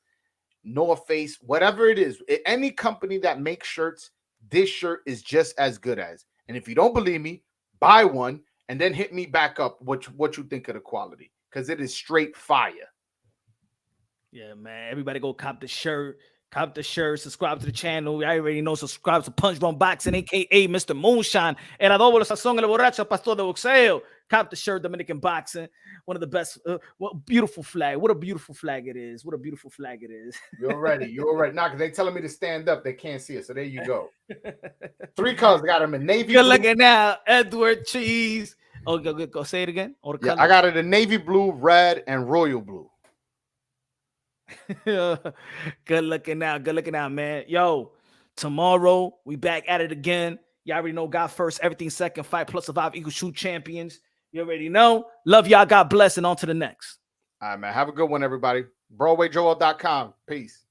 C: North Face, whatever it is. Any company that makes shirts, this shirt is just as good as. And if you don't believe me, buy one and then hit me back up what you think of the quality, because it is straight fire.
B: Yeah, man. Everybody go cop the shirt. Cop the shirt, subscribe to the channel. I already know, subscribe to Punch Run Boxing, a.k.a. Mr. Moonshine. El adobo, la sazón, el borracho, pastor de boxeo. Cop the shirt, Dominican Boxing. One of the best. What beautiful flag. What a beautiful flag it is. What a beautiful flag it is.
C: You're ready. Now, because they telling me to stand up. They can't see it. So there you go. 3 colors. I got them in navy
B: Good
C: blue.
B: looking now. Edward Cheese. Oh, go say it again.
C: Yeah, I got it in navy blue, red, and royal blue.
B: Good looking out, man. Yo, tomorrow we back at it again. Y'all already know, God first, everything second, fight plus survive equals true champions. You already know. Love y'all. God bless, and on to the next.
C: All right, man. Have a good one, everybody. BroadwayJoell.com. Peace.